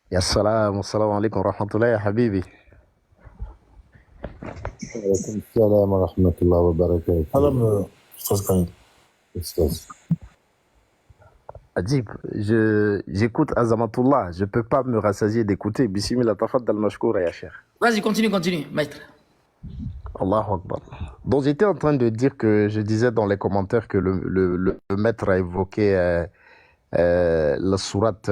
Ya salam, assalamu alaikum wa rahmatullahi ya habibi. Alaikum salam wa rahmatullahi wa barakatuh. Madame, Ustaz Karim. Ustaz. Adjib, j'écoute Azamatullah, je ne peux pas me rassasier d'écouter. Bismillah tafaddal mashkoura ya cheikh. Vas-y, continue, maître. Allahu Akbar. Donc j'étais en train de dire que je disais dans les commentaires que le maître a évoqué la sourate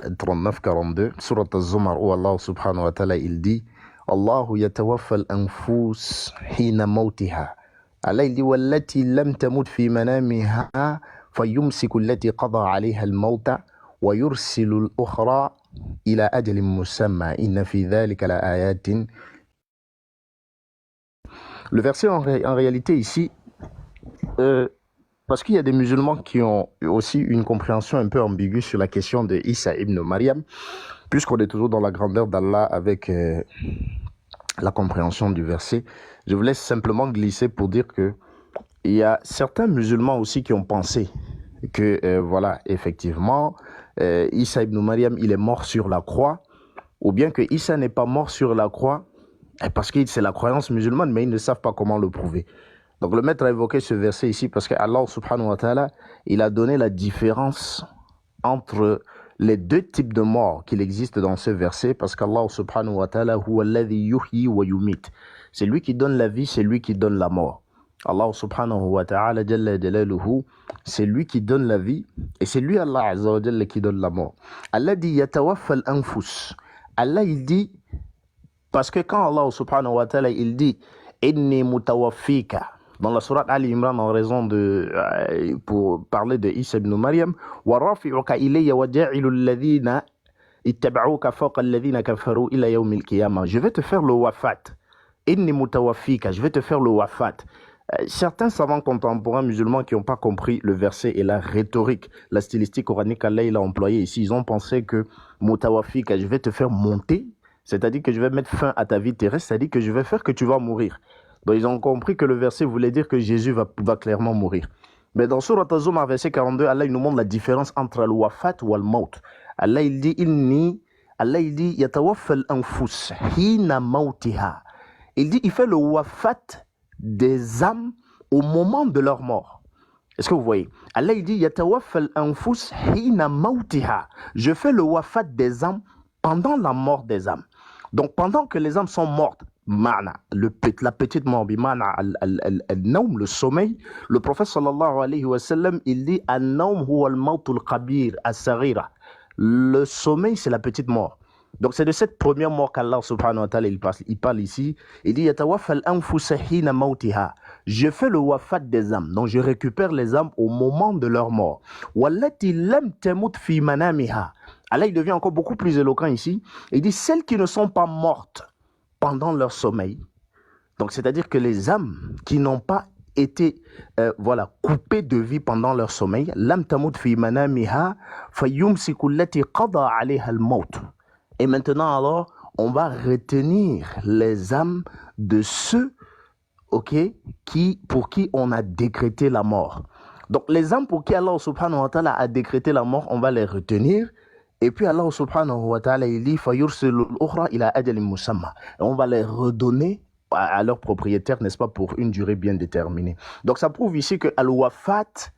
39-42, sourate Az-Zumar, où Allah subhanahu wa ta'ala il dit Allahu yatawaffa al-anfus hina mawtiha. Allah il dit wallati lam tamut fi manamiha fayumsiku allati qada 'alayha al-mawta wa yursilu al-ukhra ila ajalin musamma inna fi dhalika la ayatin. Le verset en réalité ici, parce qu'il y a des musulmans qui ont aussi une compréhension un peu ambiguë sur la question de Isa ibn Maryam, puisqu'on est toujours dans la grandeur d'Allah avec la compréhension du verset. Je vous laisse simplement glisser pour dire que il y a certains musulmans aussi qui ont pensé que, voilà, effectivement, Isa ibn Maryam, il est mort sur la croix, ou bien que Isa n'est pas mort sur la croix, parce que c'est la croyance musulmane, mais ils ne savent pas comment le prouver. Donc le maître a évoqué ce verset ici parce que Allah subhanahu wa ta'ala, il a donné la différence entre les deux types de morts qu'il existe dans ce verset parce qu'Allah subhanahu wa ta'ala huwa alladhi yuhyi wa yumit. C'est lui qui donne la vie, c'est lui qui donne la mort. Allah subhanahu wa ta'ala jalla jalaluhu, c'est lui qui donne la vie et c'est lui Allah azza wa jalla qui donne la mort. Allah dit yatawaffa al-anfus. Allah il dit parce que quand Allah subhanahu wa ta'ala il dit inni mutawaffika dans la sourate Ali Imran en raison de pour parler de Isa ibn Maryam wa rafi'uka ilayya wa ja'ilu alladhina ittaba'uka fawqa alladhina kafaru ila yawm al-qiyamah. Je vais te faire le wafat. Inni mutawaffika, je vais te faire le wafat. Certains savants contemporains musulmans qui n'ont pas compris le verset et la rhétorique, la stylistique coranique qu'Allah il a employée ici, ils ont pensé que mutawafika, je vais te faire monter, c'est-à-dire que je vais mettre fin à ta vie terrestre, c'est-à-dire que je vais faire que tu vas mourir. Donc ils ont compris que le verset voulait dire que Jésus va clairement mourir. Mais dans Surat Az-Zumar, verset 42, Allah il nous montre la différence entre le wafat ou le maut. Allah il dit yatawaffa al-anfus hina mautiha. Il dit il fait le wafat des âmes au moment de leur mort. Est-ce que vous voyez? Allah il dit yatawaffa al-anfus hina mautiha. Je fais le wafat des âmes pendant la mort des âmes. Donc pendant que les âmes sont mortes, la petite mort, al-nawm, le sommeil, le prophète sallallahu alayhi wa sallam, il dit an-nawm huwa al-mautul kabir as-saghira. Le sommeil c'est la petite mort. Donc c'est de cette première mort qu'Allah subhanahu wa ta'ala il parle ici. Il dit yatawaffa al-anfus hina mautiha. Je fais le wafat des âmes. Donc je récupère les âmes au moment de leur mort. Wallati lam tamut fi manamiha. Allah il devient encore beaucoup plus éloquent ici. Il dit celles qui ne sont pas mortes pendant leur sommeil. Donc c'est-à-dire que les âmes qui n'ont pas été coupées de vie pendant leur sommeil, lam tamut fi manamiha fayumsiku allati qada alayha al-maut. Et maintenant, alors, on va retenir les âmes de ceux pour qui on a décrété la mort. Donc, les âmes pour qui Allah subhanahu wa ta'ala a décrété la mort, on va les retenir. Et puis, Allah subhanahu wa ta'ala, il dit فَيُرْسِلُ الْأُخْرَى إِلَىٰ أَجَلٍ مُسَمَّى. Et on va les redonner à leur propriétaire, n'est-ce pas, pour une durée bien déterminée. Donc, ça prouve ici que al-wafat,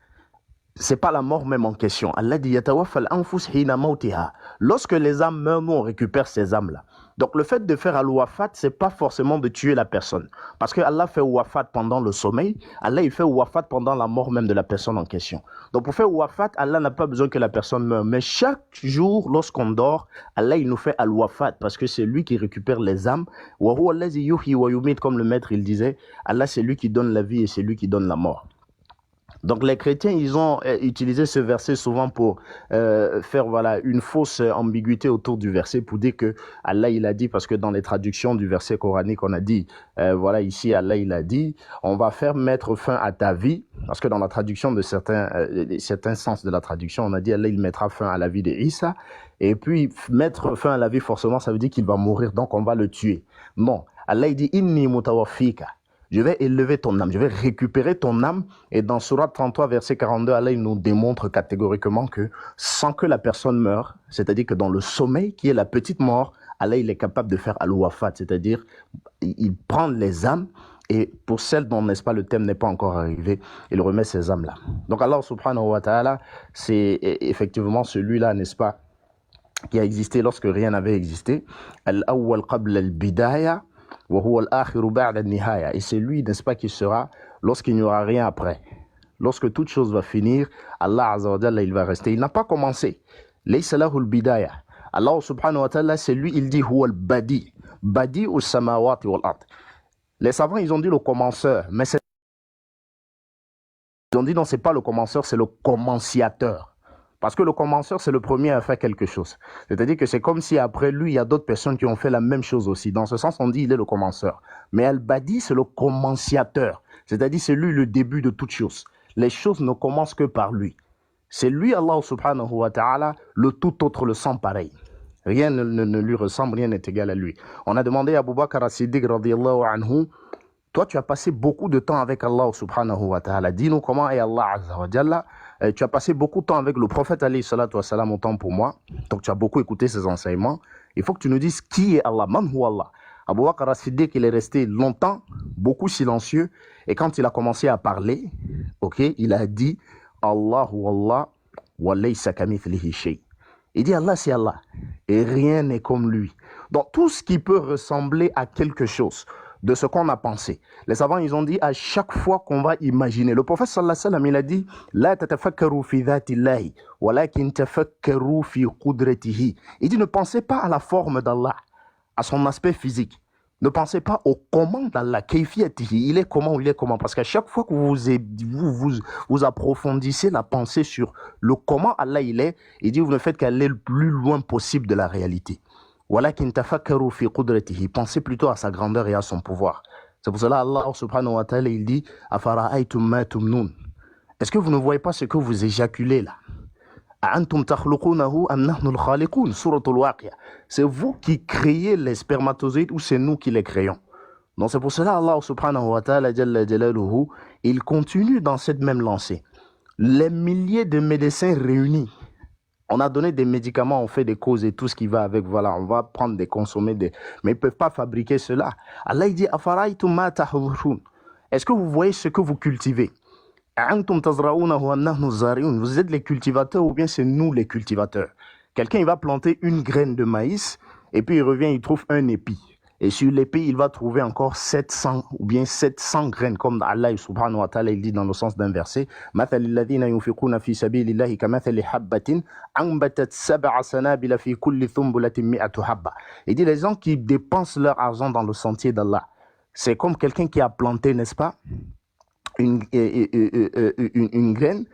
c'est pas la mort même en question. Allah dit yatawaffa al-anfus hina mautiha. Lorsque les âmes meurent, nous on récupère ces âmes-là. Donc le fait de faire al-wafat, c'est pas forcément de tuer la personne. Parce que Allah fait wafat pendant le sommeil, Allah il fait wafat pendant la mort même de la personne en question. Donc pour faire wafat, Allah n'a pas besoin que la personne meure. Mais chaque jour, lorsqu'on dort, Allah il nous fait al-wafat parce que c'est lui qui récupère les âmes. Wa huwa allazi yuhyi wa yumit, comme le maître il disait, Allah c'est lui qui donne la vie et c'est lui qui donne la mort. Donc les chrétiens, ils ont utilisé ce verset souvent pour faire une fausse ambiguïté autour du verset pour dire que Allah il a dit, parce que dans les traductions du verset coranique on a dit, ici Allah il a dit, on va faire mettre fin à ta vie, parce que dans la traduction de certains sens de la traduction on a dit Allah il mettra fin à la vie d'Isa, et puis mettre fin à la vie forcément ça veut dire qu'il va mourir, donc on va le tuer. Non, Allah il dit inni mutawaffika. Je vais élever ton âme, je vais récupérer ton âme. Et dans Sourate 33, verset 42, Allah il nous démontre catégoriquement que sans que la personne meure, c'est-à-dire que dans le sommeil qui est la petite mort, Allah il est capable de faire al-wafat, c'est-à-dire il prend les âmes et pour celles dont, n'est-ce pas, le thème n'est pas encore arrivé, il remet ces âmes-là. Donc Allah subhanahu wa ta'ala, c'est effectivement celui-là, n'est-ce pas, qui a existé lorsque rien n'avait existé. Al-awwal qabla al-bidaya. Et c'est lui, n'est-ce pas, qui sera lorsqu'il n'y aura rien après. Lorsque toute chose va finir, Allah Azza wa Jalla, il va rester. Il n'a pas commencé. Allah subhanahu wa ta'ala, c'est lui, il dit huwa al-badi. Badi ou samawati wal ard. Les savants, ils ont dit le commenceur, mais ils ont dit non, c'est pas le commenceur, c'est le commenciateur. Parce que le commenceur, c'est le premier à faire quelque chose. C'est-à-dire que c'est comme si après lui, il y a d'autres personnes qui ont fait la même chose aussi. Dans ce sens, on dit il est le commenceur. Mais Al-Badi, c'est le commenciateur. C'est-à-dire c'est lui le début de toutes choses. Les choses ne commencent que par lui. C'est lui, Allah subhanahu wa ta'ala, le tout autre, le sans pareil. Rien ne lui ressemble, rien n'est égal à lui. On a demandé à Abu Bakr as-Siddiq radiyallahu anhu, toi tu as passé beaucoup de temps avec Allah subhanahu wa ta'ala. Dis-nous comment est Allah azza wa jalla. Tu as passé beaucoup de temps avec le prophète alayhi salatu wa salam, autant pour moi. Donc tu as beaucoup écouté ses enseignements. Il faut que tu nous dises qui est Allah, man huwa Allah. Abu Bakr as-Siddiq, il est resté longtemps, beaucoup silencieux, et quand il a commencé à parler, ok, il a dit Allahu Allah wa laysa kamithlihi shay. Il dit Allah c'est Allah et rien n'est comme lui. Donc tout ce qui peut ressembler à quelque chose de ce qu'on a pensé. Les savants ils ont dit à chaque fois qu'on va imaginer. Le prophète sallallahu alayhi wa sallam il a dit la tatafakkaru fi dhatillahi walakin tafakkaru fi qudratihi. Il dit ne pensez pas à la forme d'Allah, à son aspect physique. Ne pensez pas au comment d'Allah, kayfiyatihi, il est comment, parce qu'à chaque fois que vous approfondissez la pensée sur le comment Allah il est, il dit vous ne faites qu'aller le plus loin possible de la réalité. Walakin tafakkaru fi qudratihi, pensez plutôt à sa grandeur et à son pouvoir. C'est pour cela Allah subhanahu wa ta'ala il dit afara'aytum ma tumnun. Est-ce que vous ne voyez pas ce que vous éjaculez là? C'est vous qui créez les spermatozoïdes ou c'est nous qui les créons? Donc c'est pour cela Allah subhanahu wa ta'ala il continue dans cette même lancée. Les milliers de médecins réunis, on a donné des médicaments, on fait des causes et tout ce qui va avec, voilà, on va prendre des consommer, mais ils ne peuvent pas fabriquer cela. Allah il dit est-ce que vous voyez ce que vous cultivez? Vous êtes les cultivateurs ou bien c'est nous les cultivateurs? Quelqu'un il va planter une graine de maïs et puis il revient, il trouve un épi. Et sur l'épi, il va trouver encore 700 ou bien 700 graines, comme Allah subhanahu wa ta'ala il dit dans le sens d'un verset. Il dit les gens qui dépensent leur argent dans le sentier d'Allah, c'est comme quelqu'un qui a planté, n'est-ce pas, une graine,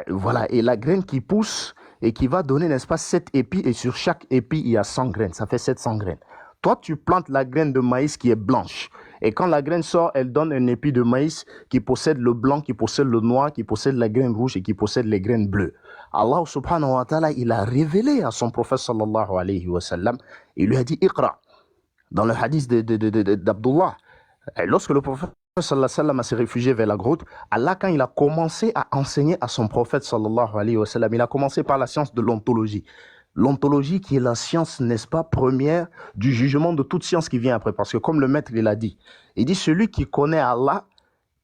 voilà, et la graine qui pousse et qui va donner, n'est-ce pas, 7 épis, et sur chaque épi, il y a 100 graines, ça fait 700 graines. Toi, tu plantes la graine de maïs qui est blanche, et quand la graine sort, elle donne un épi de maïs qui possède le blanc, qui possède le noir, qui possède la graine rouge et qui possède les graines bleues. Allah subhanahu wa ta'ala, il a révélé à son prophète sallallahu alayhi wa sallam, il lui a dit, Iqra, dans le hadith d'Abdullah, lorsque le prophète sallallahu alayhi wa sallam s'est réfugié vers la grotte, Allah, quand il a commencé à enseigner à son prophète sallallahu alayhi wa sallam, il a commencé par la science de l'ontologie. L'ontologie qui est la science, n'est-ce pas, première du jugement de toute science qui vient après. Parce que comme le maître, il a dit, celui qui connaît Allah,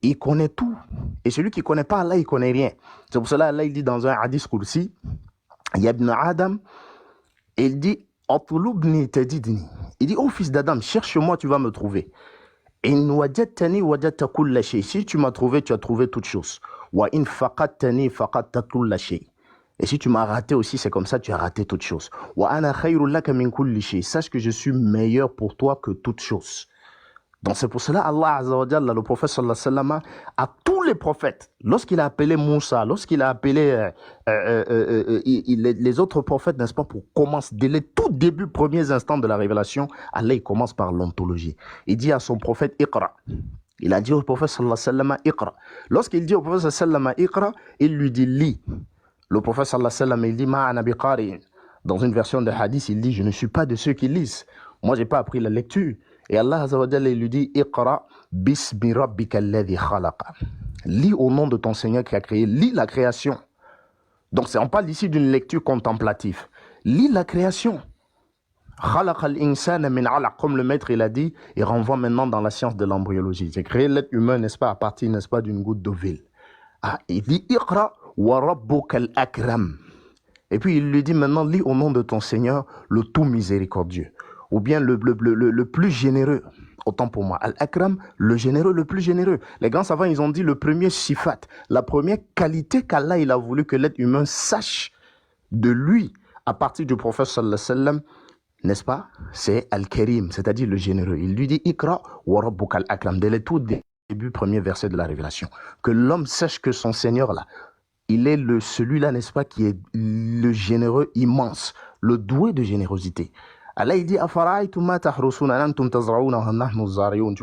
il connaît tout. Et celui qui ne connaît pas Allah, il ne connaît rien. C'est pour cela Allah, il dit dans un hadith kursi, Ya ibn Adam, il dit, Atulubni tadidni. Il dit, oh fils d'Adam, cherche-moi, tu vas me trouver. In wajadtani wajadta kulla shay. Si tu m'as trouvé, tu as trouvé toute chose. Wa in faqadtani faqadta kulla shay. Et si tu m'as raté aussi, c'est comme ça, tu as raté toute chose. Wa ana khayrun laka min kulli shay. Sache que je suis meilleur pour toi que toute chose. Donc c'est pour cela Allah Azza wa Jalla, le prophète sallallahu alayhi wa sallam, à tous les prophètes, lorsqu'il a appelé Moussa, lorsqu'il a appelé les autres prophètes, n'est-ce pas, pour commencer, dès les tout débuts, premiers instants de la révélation, Allah il commence par l'ontologie. Il dit à son prophète Iqra. Il a dit au prophète sallallahu alayhi wa sallam Iqra. Lorsqu'il dit au prophète sallallahu alayhi wa sallam Iqra, il lui dit lis. Le prophète sallallahu alayhi wa sallam il dit ma'ana biqari'in. Dans une version de hadith, il dit je ne suis pas de ceux qui lisent. Moi j'ai pas appris la lecture. Et Allah Azza wa Jalla il lui dit Iqra bismi rabbika alladhi khalaqa. Lis au nom de ton Seigneur qui a créé. Lis la création. Donc on parle ici d'une lecture contemplative. Lis la création. Khalaqa al-insana min 'alaq, comme le maître il a dit, il renvoie maintenant dans la science de l'embryologie. J'ai créé l'être humain, n'est-ce pas, à partir, n'est-ce pas, d'une goutte d'ovule. Ah, il dit Iqra wa rabbuka al-akram. Et puis il lui dit maintenant lis au nom de ton Seigneur le tout miséricordieux. Ou bien le plus généreux, autant pour moi. Al-Akram, le généreux, le plus généreux. Les grands savants, ils ont dit le premier sifat, la première qualité qu'Allah il a voulu que l'être humain sache de lui, à partir du prophète sallallahu alayhi wa sallam, n'est-ce pas? C'est Al-Karim, c'est-à-dire le généreux. Il lui dit Iqra wa rabbuka al-Akram, dès les tout début, premier verset de la révélation. Que l'homme sache que son Seigneur là, il est celui-là, n'est-ce pas, qui est le généreux immense, le doué de générosité. Allah il dit tu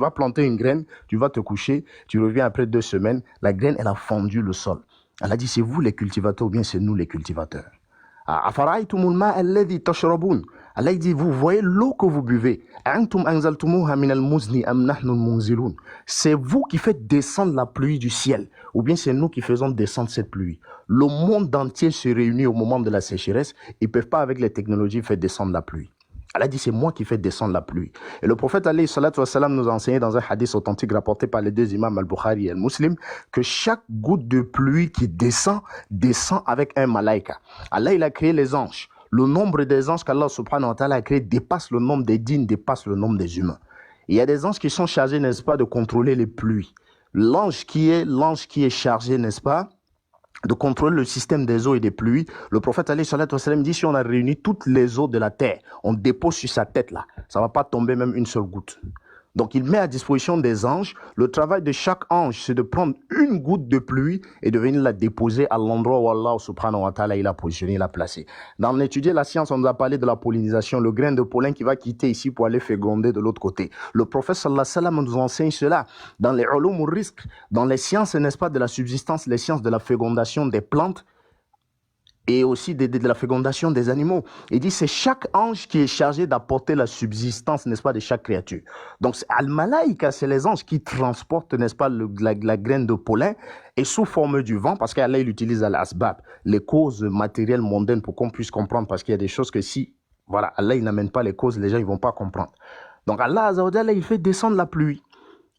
vas planter une graine, tu vas te coucher, tu reviens après 2 semaines, la graine elle a fondu le sol. Allah dit c'est vous les cultivateurs ou bien c'est nous les cultivateurs. Allah il dit vous voyez l'eau que vous buvez, c'est vous qui faites descendre la pluie du ciel ou bien c'est nous qui faisons descendre cette pluie. Le monde entier se réunit au moment de la sécheresse, ils ne peuvent pas avec les technologies faire descendre la pluie. Allah dit, c'est moi qui fais descendre la pluie. Et le prophète alayhi salatu wassalam nous a enseigné dans un hadith authentique rapporté par les deux imams Al-Bukhari et Al-Muslim que chaque goutte de pluie qui descend avec un malaïka. Allah, il a créé les anges. Le nombre des anges qu'Allah subhanahu wa ta'ala a créé dépasse le nombre des djinns, dépasse le nombre des humains. Il y a des anges qui sont chargés, n'est-ce pas, de contrôler les pluies. L'ange qui est chargé, n'est-ce pas, de contrôler le système des eaux et des pluies. Le prophète alayhi salatu wassalam dit, si on a réuni toutes les eaux de la terre, on dépose sur sa tête là, ça ne va pas tomber même une seule goutte. Donc il met à disposition des anges. Le travail de chaque ange, c'est de prendre une goutte de pluie et de venir la déposer à l'endroit où Allah subhanahu wa ta'ala il a positionné, il a placé. Dans l'étudier la science, on nous a parlé de la pollinisation, le grain de pollen qui va quitter ici pour aller féconder de l'autre côté. Le prophète sallallahu alayhi wa sallam nous enseigne cela dans les ulum rizq, dans les sciences, n'est-ce pas, de la subsistance, les sciences de la fécondation des plantes et aussi de la fécondation des animaux. Il dit, c'est chaque ange qui est chargé d'apporter la subsistance, n'est-ce pas, de chaque créature. Donc, Al-Malaïka, c'est les anges qui transportent, n'est-ce pas, la graine de pollen et sous forme du vent, parce qu'Allah, il utilise Al-Asbab, les causes matérielles mondaines pour qu'on puisse comprendre, parce qu'il y a des choses que si, voilà, Allah, il n'amène pas les causes, les gens, ils vont pas comprendre. Donc, Allah, Azza wa Jalla, il fait descendre la pluie.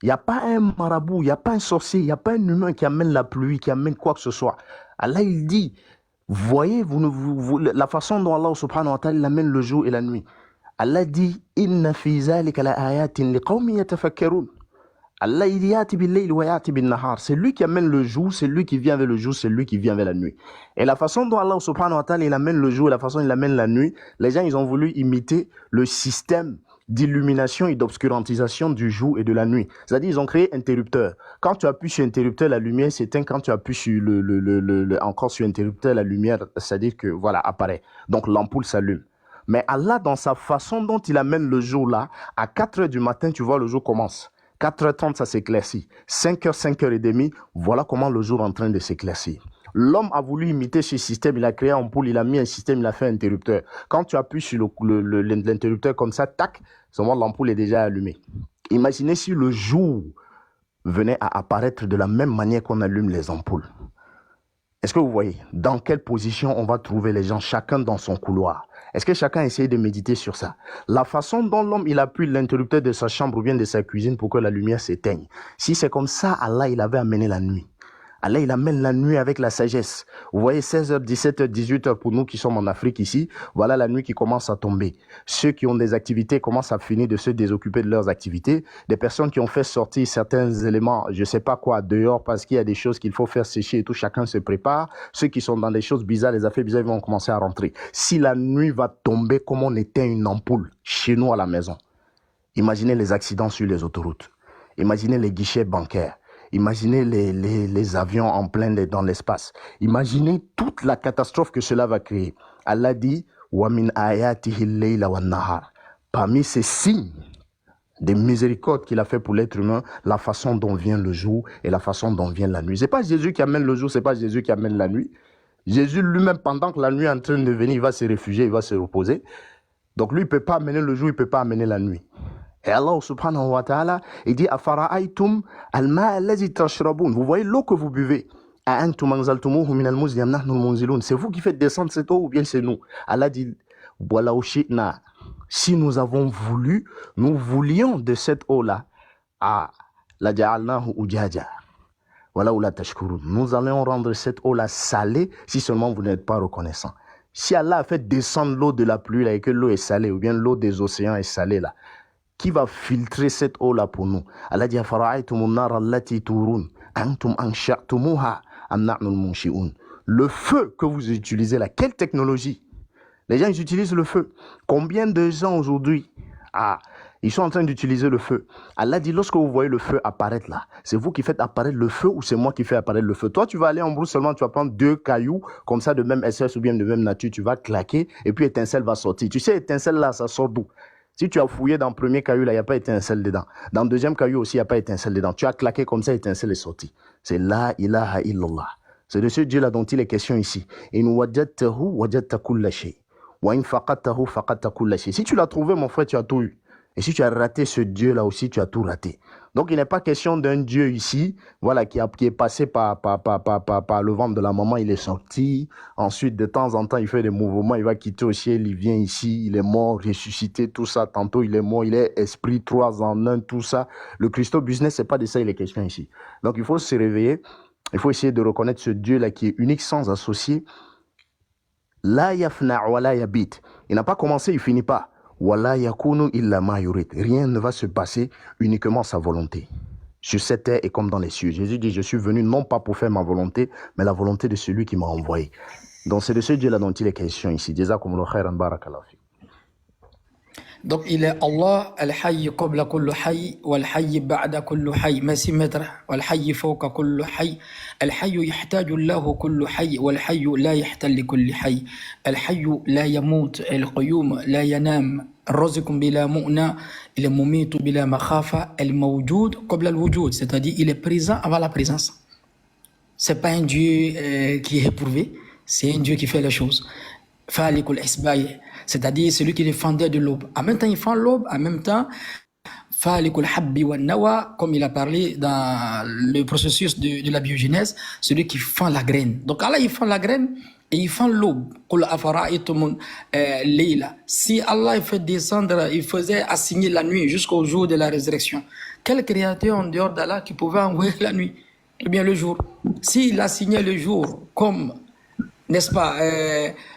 Il n'y a pas un marabout, il n'y a pas un sorcier, il n'y a pas un humain qui amène la pluie, qui amène quoi que ce soit. Allah, il dit, voyez, la façon dont Allah subhanahu wa ta'ala amène le jour et la nuit. Allah dit, inna fi zalika la ayatin liqawmin yatafakkarun. Allah il yati bil layl wa yati bin nahar. C'est lui qui amène le jour, c'est lui qui vient avec le jour, c'est lui qui vient avec la nuit. Et la façon dont Allah subhanahu wa ta'ala il amène le jour et la façon dont il amène la nuit, les gens ils ont voulu imiter le système d'illumination et d'obscurantisation du jour et de la nuit. C'est-à-dire, ils ont créé interrupteur. Quand tu appuies sur interrupteur, la lumière s'éteint. Quand tu appuies sur encore sur interrupteur, la lumière, c'est-à-dire que, voilà, apparaît. Donc, l'ampoule s'allume. Mais Allah, dans sa façon dont il amène le jour là, à 4 heures du matin, tu vois, le jour commence. 4h30, ça s'éclaircit. 5h, 5h30, voilà comment le jour est en train de s'éclaircir. L'homme a voulu imiter ce système, il a créé une ampoule, il a mis un système, il a fait un interrupteur. Quand tu appuies sur l'interrupteur comme ça, tac, seulement l'ampoule est déjà allumée. Imaginez si le jour venait à apparaître de la même manière qu'on allume les ampoules. Est-ce que vous voyez dans quelle position on va trouver les gens, chacun dans son couloir? Est-ce que chacun essaye de méditer sur ça? La façon dont l'homme il appuie l'interrupteur de sa chambre ou bien de sa cuisine pour que la lumière s'éteigne. Si c'est comme ça, Allah il avait amené la nuit. Allah, il amène la nuit avec la sagesse. Vous voyez, 16h, 17h, 18h pour nous qui sommes en Afrique ici, voilà la nuit qui commence à tomber. Ceux qui ont des activités commencent à finir de se désoccuper de leurs activités. Des personnes qui ont fait sortir certains éléments, je sais pas quoi, dehors parce qu'il y a des choses qu'il faut faire sécher et tout, chacun se prépare. Ceux qui sont dans des choses bizarres, les affaires bizarres, ils vont commencer à rentrer. Si la nuit va tomber comme on éteint une ampoule chez nous à la maison, imaginez les accidents sur les autoroutes. Imaginez les guichets bancaires. Imaginez les avions en plein dans l'espace. Imaginez toute la catastrophe que cela va créer. Allah dit wa min ayatihi al-layla wan-nahar. Parmi ces signes de miséricorde qu'il a fait pour l'être humain, la façon dont vient le jour et la façon dont vient la nuit. C'est pas Jésus qui amène le jour, c'est pas Jésus qui amène la nuit. Jésus lui-même, pendant que la nuit est en train de venir, il va se réfugier, il va se reposer. Donc lui, il ne peut pas amener le jour, il ne peut pas amener la nuit. Et Allah subhanahu wa ta'ala, il dit Afara'aytum al-ma'a allazi tashrabun. Vous voyez l'eau que vous buvez. A'antum anzaltumuhu min al-muzni am nahnu al-munzilun. C'est vous qui faites descendre cette eau ou bien c'est nous? Allah dit Walaw shi'na. Si nous avons voulu, nous voulions de cette eau-là, la ja'alnahu ujaja. Voilà où la tashkurun. Nous allons rendre cette eau-là salée si seulement vous n'êtes pas reconnaissant. Si Allah a fait descendre l'eau de la pluie là, et que l'eau est salée, ou bien l'eau des océans est salée là, qui va filtrer cette eau-là pour nous? Allah dit le feu que vous utilisez là, quelle technologie? Les gens ils utilisent le feu. Combien de gens aujourd'hui ils sont en train d'utiliser le feu? Allah dit lorsque vous voyez le feu apparaître là, c'est vous qui faites apparaître le feu ou c'est moi qui fais apparaître le feu? Toi tu vas aller en brousse seulement, tu vas prendre 2 cailloux comme ça de même espèce ou bien de même nature, tu vas claquer et puis étincelle va sortir. Tu sais étincelle là ça sort d'où? Si tu as fouillé dans le premier caillou, là, il n'y a pas étincelle dedans. Dans le deuxième caillou aussi, il n'y a pas étincelle dedans. Tu as claqué comme ça, étincelle est sortie. C'est la ilaha illallah. C'est de ce Dieu-là dont il est question ici. In wajadtahu wajadta kulla shay. Wa in faqadtahu faqadta kulla shay. Si tu l'as trouvé, mon frère, tu as tout eu. Et si tu as raté ce Dieu-là aussi, tu as tout raté. Donc, il n'est pas question d'un Dieu ici, voilà, qui est passé par le ventre de la maman, il est sorti. Ensuite, de temps en temps, il fait des mouvements, il va quitter au ciel, il vient ici, il est mort, ressuscité, tout ça. Tantôt, il est mort, il est esprit, 3 en 1, tout ça. Le Christo business, c'est pas de ça il est question ici. Donc, il faut se réveiller, il faut essayer de reconnaître ce Dieu-là qui est unique, sans associé. La yafna wa la yabit. Il n'a pas commencé, il finit pas. Wala yakunu illa ma yurid. Rien ne va se passer, uniquement sa volonté. Sur cette terre et comme dans les cieux. Jésus dit, je suis venu non pas pour faire ma volonté, mais la volonté de celui qui m'a envoyé. Donc c'est de ce Dieu-là dont il est question ici. Jazakumullahu khairan, barakallahu fi. Donc il est Allah, al-hayy qabla kullu hayy, wal-hayy ba'da kullu hayy. Merci maître. Wal-hayy fawqa kullu hayy. Al-hayy yahtaju lahu kullu hayy, wal-hayy la yahtaj li kulli hayy. Al-hayy la yamut, al-qayyum la yanam. الرازق بلا مؤنة المميت بلا مخافة الموجود قبل الوجود, c'est-à-dire il est présent avant la présence. C'est pas un Dieu qui est éprouvé, c'est un Dieu qui fait les choses. Falikul isbaï, c'est-à-dire celui qui est fendeur de l'aube. En même temps, il fend l'aube, en même temps, Falikul habbi wa nawa, comme il a parlé dans le processus de la biogénèse, celui qui fend la graine. Donc Allah, il fend la graine et il fend l'aube. Si Allah fait descendre, il faisait assigner la nuit jusqu'au jour de la résurrection, quel créateur en dehors d'Allah qui pouvait envoyer la nuit? Eh bien le jour. S'il assignait le jour comme, n'est-ce pas,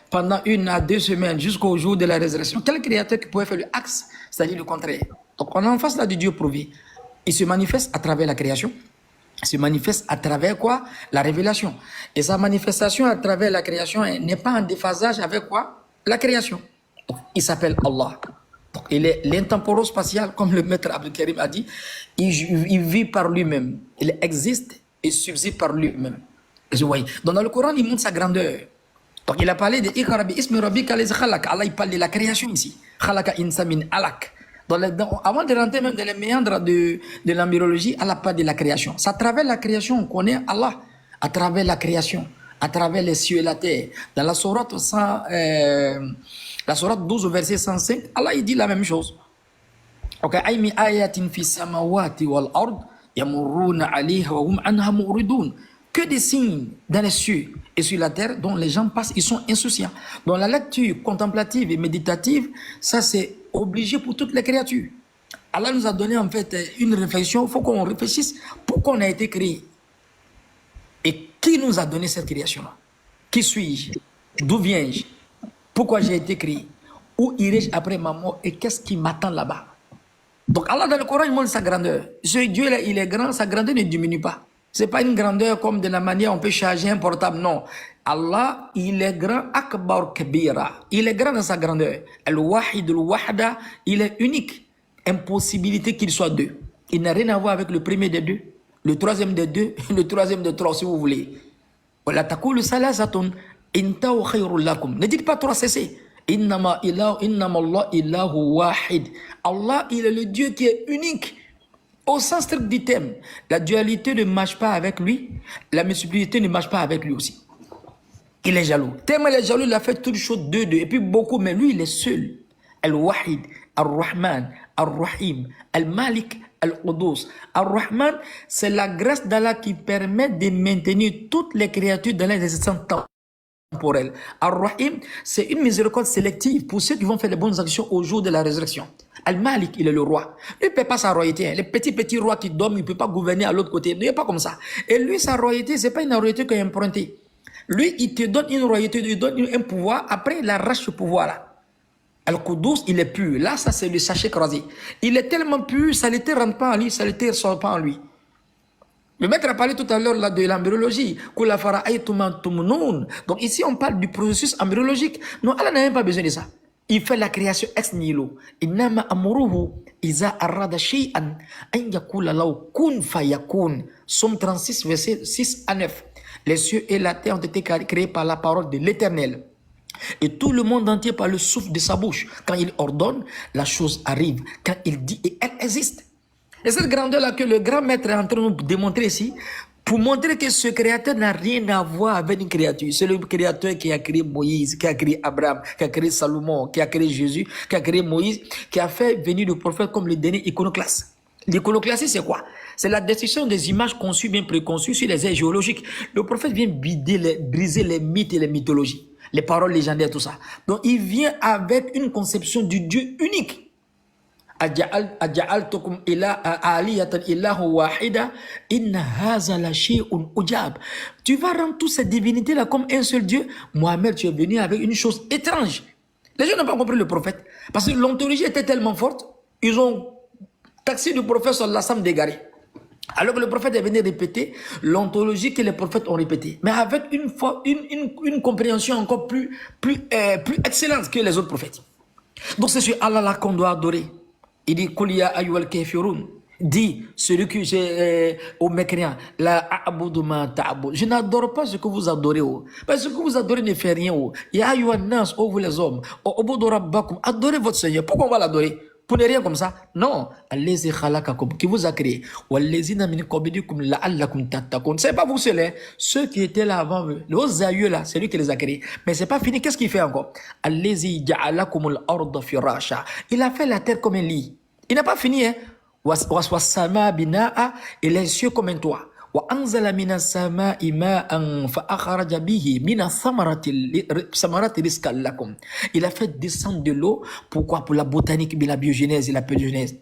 pendant 1 à 2 semaines jusqu'au jour de la résurrection, quel créateur qui pouvait faire le axe, c'est-à-dire le contraire? Donc on est en face là de Dieu prouvé. Il se manifeste à travers la création. Il se manifeste à travers quoi? La révélation. Et sa manifestation à travers la création n'est pas en déphasage avec quoi? La création. Donc, il s'appelle Allah. Donc, il est l'intemporel-spatial, comme le maître Abdul Karim a dit. Il vit par lui-même. Il existe et subsiste par lui-même. Vous voyez. Donc dans le Coran, il montre sa grandeur. Donc il a parlé de Iqra bi ismi rabbika allazi khalaq. Allah, il parle de la création ici. Khalaqa insa min alaq. Avant de rentrer même dans les méandres de l'embryologie, Allah parle de la création. C'est à travers la création qu'on connaît Allah. À travers la création, à travers les cieux et la terre. Dans la sourate 12 verset 105, Allah il dit la même chose. Ok, aymi ayatin fi samawati wal ard yamurruna alayha wa hum anha muridun. Que des signes dans les cieux et sur la terre dont les gens passent, ils sont insouciants. Dans la lecture contemplative et méditative, ça c'est obligé pour toutes les créatures. Allah nous a donné en fait une réflexion, il faut qu'on réfléchisse pourquoi on a été créé. Et qui nous a donné cette création-là? Qui suis-je? D'où viens-je? Pourquoi j'ai été créé? Où irai-je après ma mort? Et qu'est-ce qui m'attend là-bas? Donc Allah dans le Coran, il montre sa grandeur. Ce Dieu-là, il est grand, sa grandeur ne diminue pas. Ce n'est pas une grandeur comme de la manière on peut charger un portable, non. Allah, il est grand, akbar kabira. Il est grand dans sa grandeur. Al-wahid al-wahda, il est unique. Impossibilité qu'il soit deux. Il n'a rien à voir avec le premier des deux, le troisième des deux, le troisième des trois, si vous voulez. Ne dites pas trois, cessez. Allah, il est le Dieu qui est unique. Au sens strict du terme, la dualité ne marche pas avec lui, la multiplicité ne marche pas avec lui aussi. Il est jaloux. Tellement il est jaloux, il a fait toutes les choses deux. Et puis beaucoup, mais lui, il est seul. Al-Wahid, Al-Rahman, Al-Rahim, Al-Malik, Al-Qudus. Al-Rahman, c'est la grâce d'Allah qui permet de maintenir toutes les créatures dans l'existence temporelle. Al-Rahim, c'est une miséricorde sélective pour ceux qui vont faire les bonnes actions au jour de la résurrection. Al-Malik, il est le roi. Lui, il ne peut pas sa royauté. Les petits rois qui dorment, il ne peut pas gouverner à l'autre côté. Il n'est pas comme ça. Et lui, sa royauté, ce n'est pas une royauté qui est empruntée. Lui, il te donne une royauté, il te donne un pouvoir. Après, il arrache ce pouvoir-là. Al-Qudus, il est pur. Là, ça, c'est le sachet croisé. Il est tellement pur, ça ne te rentre pas en lui, ça ne te sort pas en lui. Le maître a parlé tout à l'heure de l'embryologie. Donc ici, on parle du processus embryologique. Non, Allah n'a même pas besoin de ça. Il fait la création ex nihilo. Innama amruhu iza arada shay'an an yakula law kun fayakun. Somme 36 verset 6 à 9. Les cieux et la terre ont été créés par la parole de l'Éternel. Et tout le monde entier par le souffle de sa bouche. Quand il ordonne, la chose arrive. Quand il dit, et elle existe. Et cette grandeur-là que le grand maître est en train de nous démontrer ici, pour montrer que ce créateur n'a rien à voir avec une créature. C'est le créateur qui a créé Moïse, qui a créé Abraham, qui a créé Salomon, qui a créé Jésus, qui a créé Moïse, qui a fait venir le prophète comme le dernier iconoclaste. L'iconoclastie, c'est quoi? C'est la destruction des images conçues, bien préconçues sur les aires géologiques. Le prophète vient briser les mythes et les mythologies, les paroles légendaires, tout ça. Donc, il vient avec une conception du Dieu unique. أجعلتكم آلهة إله واحدة إن هذا لشيء عجاب. Tu vas rendre toutes ces divinités là comme un seul Dieu. Mohamed, tu es venu avec une chose étrange. Les gens n'ont pas compris le prophète parce que l'ontologie était tellement forte, ils ont taxé le prophète sur l'assemble d'égaré. Alors que le prophète est venu répéter l'ontologie que les prophètes ont répété, mais avec une compréhension encore plus excellente que les autres prophètes. Donc c'est sur Allah là qu'on doit adorer. Il dit Kouliya ayyuhal kafirun. Dit celui que j'ai aux mécréants, la a'budu ma ta'bud. Je n'adore pas ce que vous adorez. Parce que ce que vous adorez ne fait rien. Ya ayyuhan nas, ô vous les hommes, u'budu rabbakum. Adorez votre Seigneur. Pourquoi on va l'adorer? Pour ne rien comme ça? Non. Allazi khalaqakum, qui vous a créé. Wallazina min qablikum la'allakum tattaqun. C'est pas vous seuls, hein. Ceux qui étaient là avant eux, les aïeux là, c'est lui qui les a créés. Mais c'est pas fini. Qu'est-ce qu'il fait encore? Allazi ja'alakumul arda firasha. Il a fait la terre comme un lit. Il n'a pas fini, hein. Wasama bina'a, et les cieux comme un toit. Wa anzala minas sama'i ma'an fa akhraja bihi minas samarati rizqan lakum. Il a fait descendre de l'eau. Pourquoi? Pour la botanique, la biogénèse et la pédogénèse.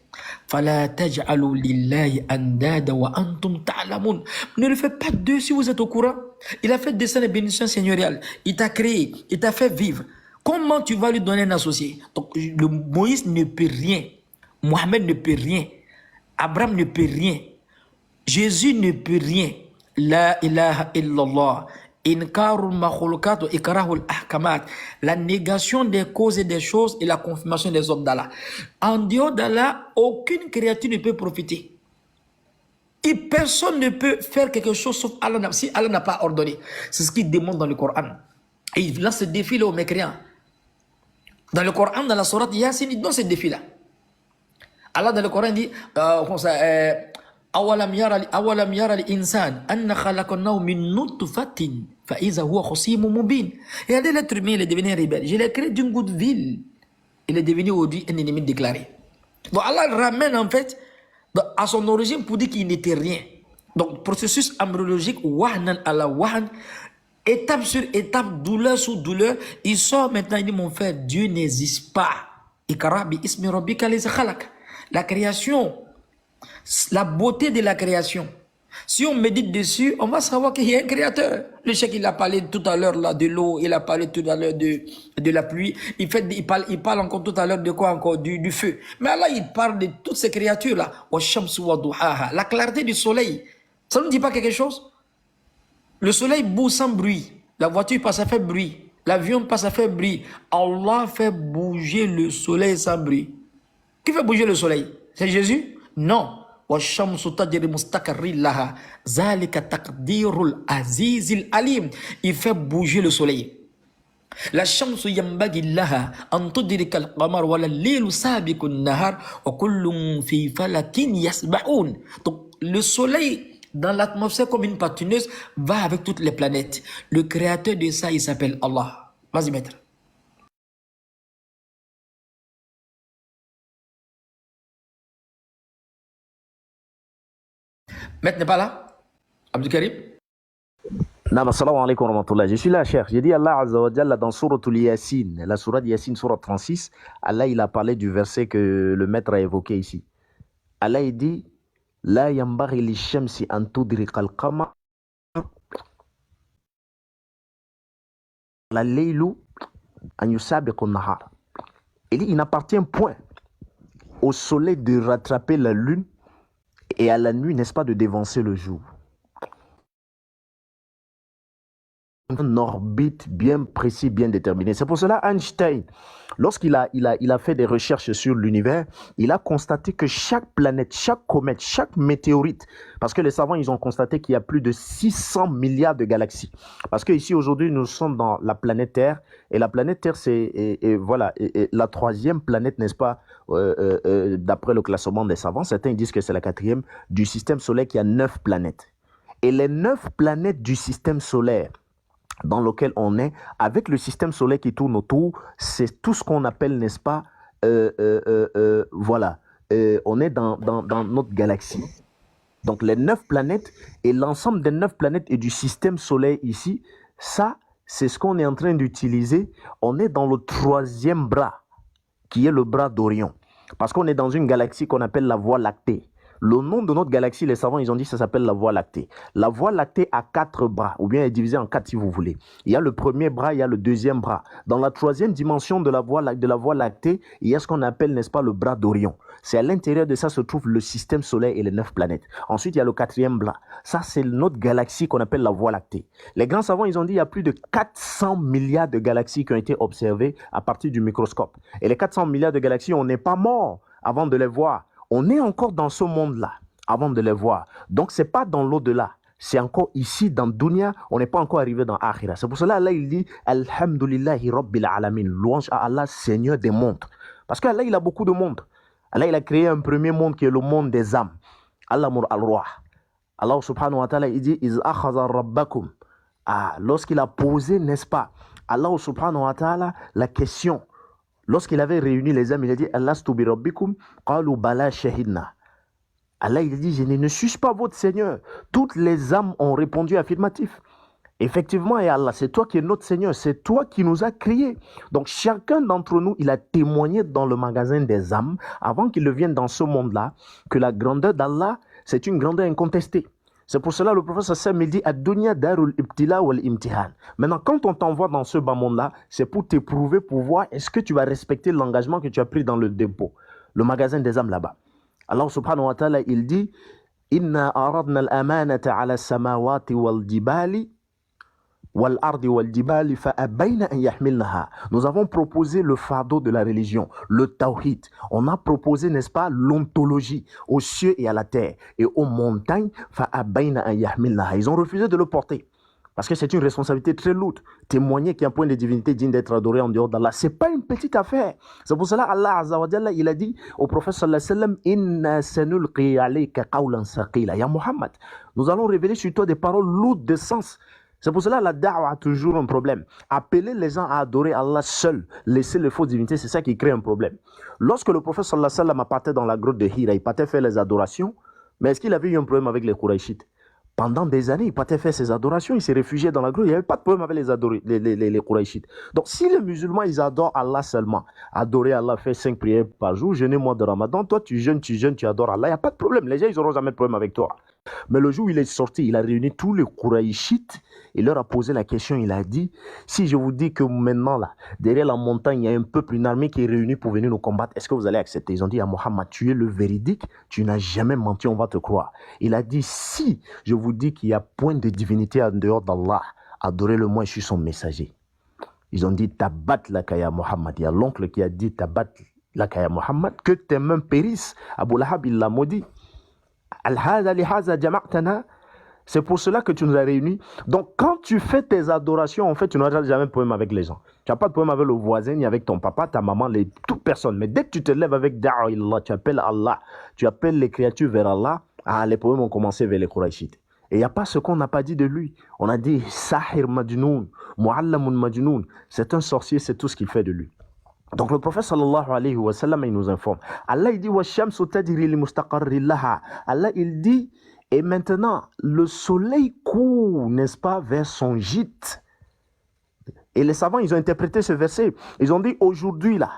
Fala taj'alu lillahi andada wa antum ta'lamun. Ne le faites pas d'eux si vous êtes au courant. Il a fait descendre les bénédictions seigneuriales. Il t'a créé, il t'a fait vivre. Comment tu vas lui donner un associé? Donc, le Moïse ne peut rien. Mohamed ne peut rien. Abraham ne peut rien. Jésus ne peut rien. La ilaha illallah. Inkarul makhlukat wa ikrahul ahkamat. La négation des causes et des choses et la confirmation des hommes d'Allah. En dehors d'Allah, aucune créature ne peut profiter. Et personne ne peut faire quelque chose sauf Allah, si Allah n'a pas ordonné. C'est ce qu'il demande dans le Coran. Et il lance ce défi-là aux mécréants. Dans le Coran, dans la sourate Yasin, il donne ce défi-là. Allah dans le Coran dit awalam yara li insan anna khalaqnahu min nutfatin fa iza huwa khasimun mubin. Regardez l'être humain, il est devenu rebelle. Je l'ai créé d'une goutte vile. Il est devenu aujourd'hui un ennemi déclaré. Donc Allah ramène en fait à son origine pour dire qu'il n'était rien. Donc processus embryologique wahnan ala wahn, étape sur étape, douleur sur douleur. Il sort maintenant, il dit mon frère, Dieu n'existe pas. Ikra bi ismi rabbika allazi khalaq. La création, la beauté de la création. Si on médite dessus, on va savoir qu'il y a un créateur. Le cheikh, il a parlé tout à l'heure là de l'eau, il a parlé tout à l'heure de la pluie. Il parle encore tout à l'heure de quoi encore? Du feu. Mais là, il parle de toutes ces créatures là. La clarté du soleil. Ça ne nous dit pas quelque chose? Le soleil bouge sans bruit. La voiture passe, ça fait bruit. L'avion passe, ça fait bruit. Allah fait bouger le soleil sans bruit. Qui fait bouger le soleil? C'est Jésus? Non. Il fait bouger le soleil. La shamsu yambagi laha an tudrika al-qamar wa al-laylu sabiqu an-nahar wa kullun fi falakin yasbahun. Donc le soleil dans l'atmosphère comme une patineuse va avec toutes les planètes. Le créateur de ça, il s'appelle Allah. Vas-y maître. Maître n'est pas là? Abdou Karim? Naam, assalamu alaikum wa rahmatullah. Je suis là, cher. J'ai dit Allah Azza wa Jalla dans Souratul Yasin, la sourate Yasin, sourate 36. Allah, il a parlé du verset que le maître a évoqué ici. Allah, il dit La yambaghi li shamsi an tudriqa al-qamar la laylu an yusabiqu an-nahar. Il dit il n'appartient point au soleil de rattraper la lune et à la nuit, n'est-ce pas, de dévancer le jour. Un orbite bien précis, bien déterminé. C'est pour cela Einstein, lorsqu'il a fait des recherches sur l'univers, il a constaté que chaque planète, chaque comète, chaque météorite, parce que les savants, ils ont constaté qu'il y a plus de 600 milliards de galaxies. Parce que ici, aujourd'hui, nous sommes dans la planète Terre, et la planète Terre, c'est voilà, la troisième planète, n'est-ce pas, d'après le classement des savants. Certains disent que c'est la quatrième du système solaire qui a 9 planètes. Et les 9 planètes du système solaire dans lequel on est, avec le système solaire qui tourne autour, c'est tout ce qu'on appelle, n'est-ce pas, voilà, on est dans notre galaxie. Donc les 9 planètes et l'ensemble des 9 planètes et du système solaire ici, ça, c'est ce qu'on est en train d'utiliser. On est dans le 3e bras, qui est le bras d'Orion. Parce qu'on est dans une galaxie qu'on appelle la Voie lactée. Le nom de notre galaxie, les savants, ils ont dit que ça s'appelle la Voie lactée. La Voie lactée a 4 bras, ou bien elle est divisée en 4 si vous voulez. Il y a le premier bras, il y a le deuxième bras. Dans la 3e dimension de la Voie lactée, il y a ce qu'on appelle, n'est-ce pas, le bras d'Orion. C'est à l'intérieur de ça se trouve le système solaire et les 9 planètes. Ensuite, il y a le 4e bras. Ça, c'est notre galaxie qu'on appelle la Voie lactée. Les grands savants, ils ont dit qu'il y a plus de 400 milliards de galaxies qui ont été observées à partir du microscope. Et les 400 milliards de galaxies, on n'est pas mort avant de les voir. On est encore dans ce monde-là avant de les voir. Donc, ce n'est pas dans l'au-delà. C'est encore ici, dans Dunya. On n'est pas encore arrivé dans Akhira. C'est pour cela, Allah, il dit Alhamdulillahi Rabbil Alamin. Louange à Allah, Seigneur des mondes. Parce qu'Allah, il a beaucoup de mondes. Allah, il a créé un premier monde qui est le monde des âmes. Allah Mur al-Roi. Allah subhanahu wa ta'ala, il dit Iz akhaza rabbakum. Lorsqu'il a posé, n'est-ce pas, Allah subhanahu wa ta'ala, la question. Lorsqu'il avait réuni les âmes, il a dit Alastu bi rabbikum qalu bala shahidna. Allah, il a dit, je ne suis pas votre Seigneur. Toutes les âmes ont répondu affirmatif. Effectivement, et Allah, c'est toi qui es notre Seigneur, c'est toi qui nous as créés. Donc, chacun d'entre nous, il a témoigné dans le magasin des âmes, avant qu'il ne vienne dans ce monde-là, que la grandeur d'Allah, c'est une grandeur incontestée. C'est pour cela que le prophète Sassam il dit Ad-dunya darul ibtila wal imtihan. Maintenant, quand on t'envoie dans ce bas monde-là, c'est pour t'éprouver, pour voir est-ce que tu vas respecter l'engagement que tu as pris dans le dépôt, le magasin des âmes là-bas. Allah subhanahu wa ta'ala, il dit Inna aradna al-amanata ala samawati wal jibali wal ardi wal jibali fa abayna an yahmilnaha. Nous avons proposé le fardeau de la religion, le tawhid. On a proposé, n'est-ce pas, l'ontologie aux cieux et à la terre et aux montagnes fa abayna an yahmilnaha. Ils ont refusé de le porter. Parce que c'est une responsabilité très lourde. Témoigner qu'il y a un point de divinité digne d'être adoré en dehors d'Allah, ce n'est pas une petite affaire. C'est pour cela Allah Azza wa Jalla, il a dit au prophète sallallahu alayhi wa sallam Inna sanulqi alayka qawlan saqila. Ya Muhammad, nous allons révéler sur toi des paroles lourdes de sens. C'est pour cela que la da'wa a toujours un problème. Appeler les gens à adorer Allah seul, laisser les fausses divinités, c'est ça qui crée un problème. Lorsque le prophète sallallahu alayhi wa sallam partait dans la grotte de Hira, il partait faire les adorations, mais est-ce qu'il avait eu un problème avec les Qurayshites? Pendant des années, il partait faire ses adorations, il s'est réfugié dans la grotte, il n'y avait pas de problème avec les Qurayshites. Donc si les musulmans, ils adorent Allah seulement, adorer Allah, faire 5 prières par jour, jeûner mois de Ramadan, toi tu jeûnes, tu adores Allah, il n'y a pas de problème, les gens, ils n'auront jamais de problème avec toi. Mais le jour où il est sorti, il a réuni tous les Qurayshites, il leur a posé la question, il a dit, si je vous dis que maintenant, là, derrière la montagne, il y a un peuple, une armée qui est réunie pour venir nous combattre, est-ce que vous allez accepter? Ils ont dit à Mohammed, tu es le véridique, tu n'as jamais menti, on va te croire. Il a dit, si je vous dis qu'il n'y a point de divinité en dehors d'Allah, adorez-le-moi, je suis son messager. Ils ont dit, tabat lakaya Mohammed. Il y a l'oncle qui a dit, tabat lakaya Mohammed, que tes mains périssent. Abu Lahab, il l'a maudit. C'est pour cela que tu nous as réunis. Donc, quand tu fais tes adorations, en fait, tu n'auras jamais de problème avec les gens. Tu n'as pas de problème avec le voisin, ni avec ton papa, ta maman, toute personne. Mais dès que tu te lèves avec Da'illah, tu appelles Allah, tu appelles les créatures vers Allah, les problèmes ont commencé vers les Qurayshites. Et il n'y a pas ce qu'on n'a pas dit de lui. On a dit Sahir Majnoun, Mu'allamun Majnoun. C'est un sorcier, c'est tout ce qu'il fait de lui. Donc le prophète sallallahu alayhi wa sallam, il nous informe. Allah il dit wa shamsu tajri li mustaqarri laha. Allah il dit et maintenant le soleil court, n'est-ce pas, vers son gîte. Et les savants ils ont interprété ce verset. Ils ont dit aujourd'hui là,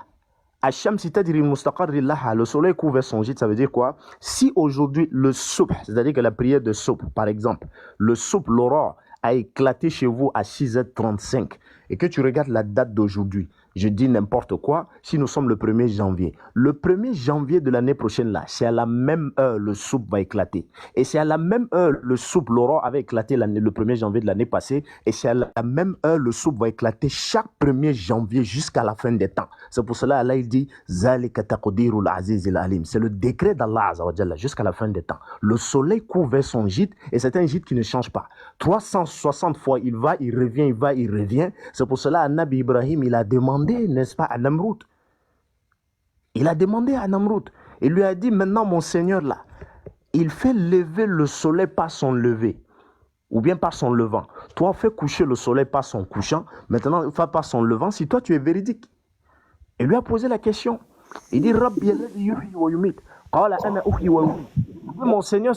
ash-shamsu tajri li mustaqarri laha, le soleil court vers son gîte, ça veut dire quoi? Si aujourd'hui le subh, c'est-à-dire que la prière de subh par exemple, le subh, l'aurore a éclaté chez vous à 6h35 et que tu regardes la date d'aujourd'hui, je dis n'importe quoi, si nous sommes le 1er janvier. Le 1er janvier de l'année prochaine, là, c'est à la même heure le soupe va éclater. Et c'est à la même heure le soupe, l'aurore avait éclaté le 1er janvier de l'année passée. Et c'est à la même heure le soupe va éclater chaque 1er janvier jusqu'à la fin des temps. C'est pour cela Allah il dit Zalika taqdirul azizil alim. C'est le décret d'Allah Azza wa Jalla jusqu'à la fin des temps. Le soleil court vers son gîte et c'est un gîte qui ne change pas. 360 fois il va, il revient, il va, il revient. C'est pour cela Nabi Ibrahim il a demandé, n'est-ce pas, à Namroud. Il a demandé à Namroud. Il lui a dit, maintenant mon Seigneur là, il fait lever le soleil par son lever, ou bien par son levant. Toi, fais coucher le soleil par son couchant, maintenant, fais par son levant, si toi tu es véridique. Il lui a posé la question. Il dit, Rabbi, قال أنا أحيي وأميت. Mon Seigneur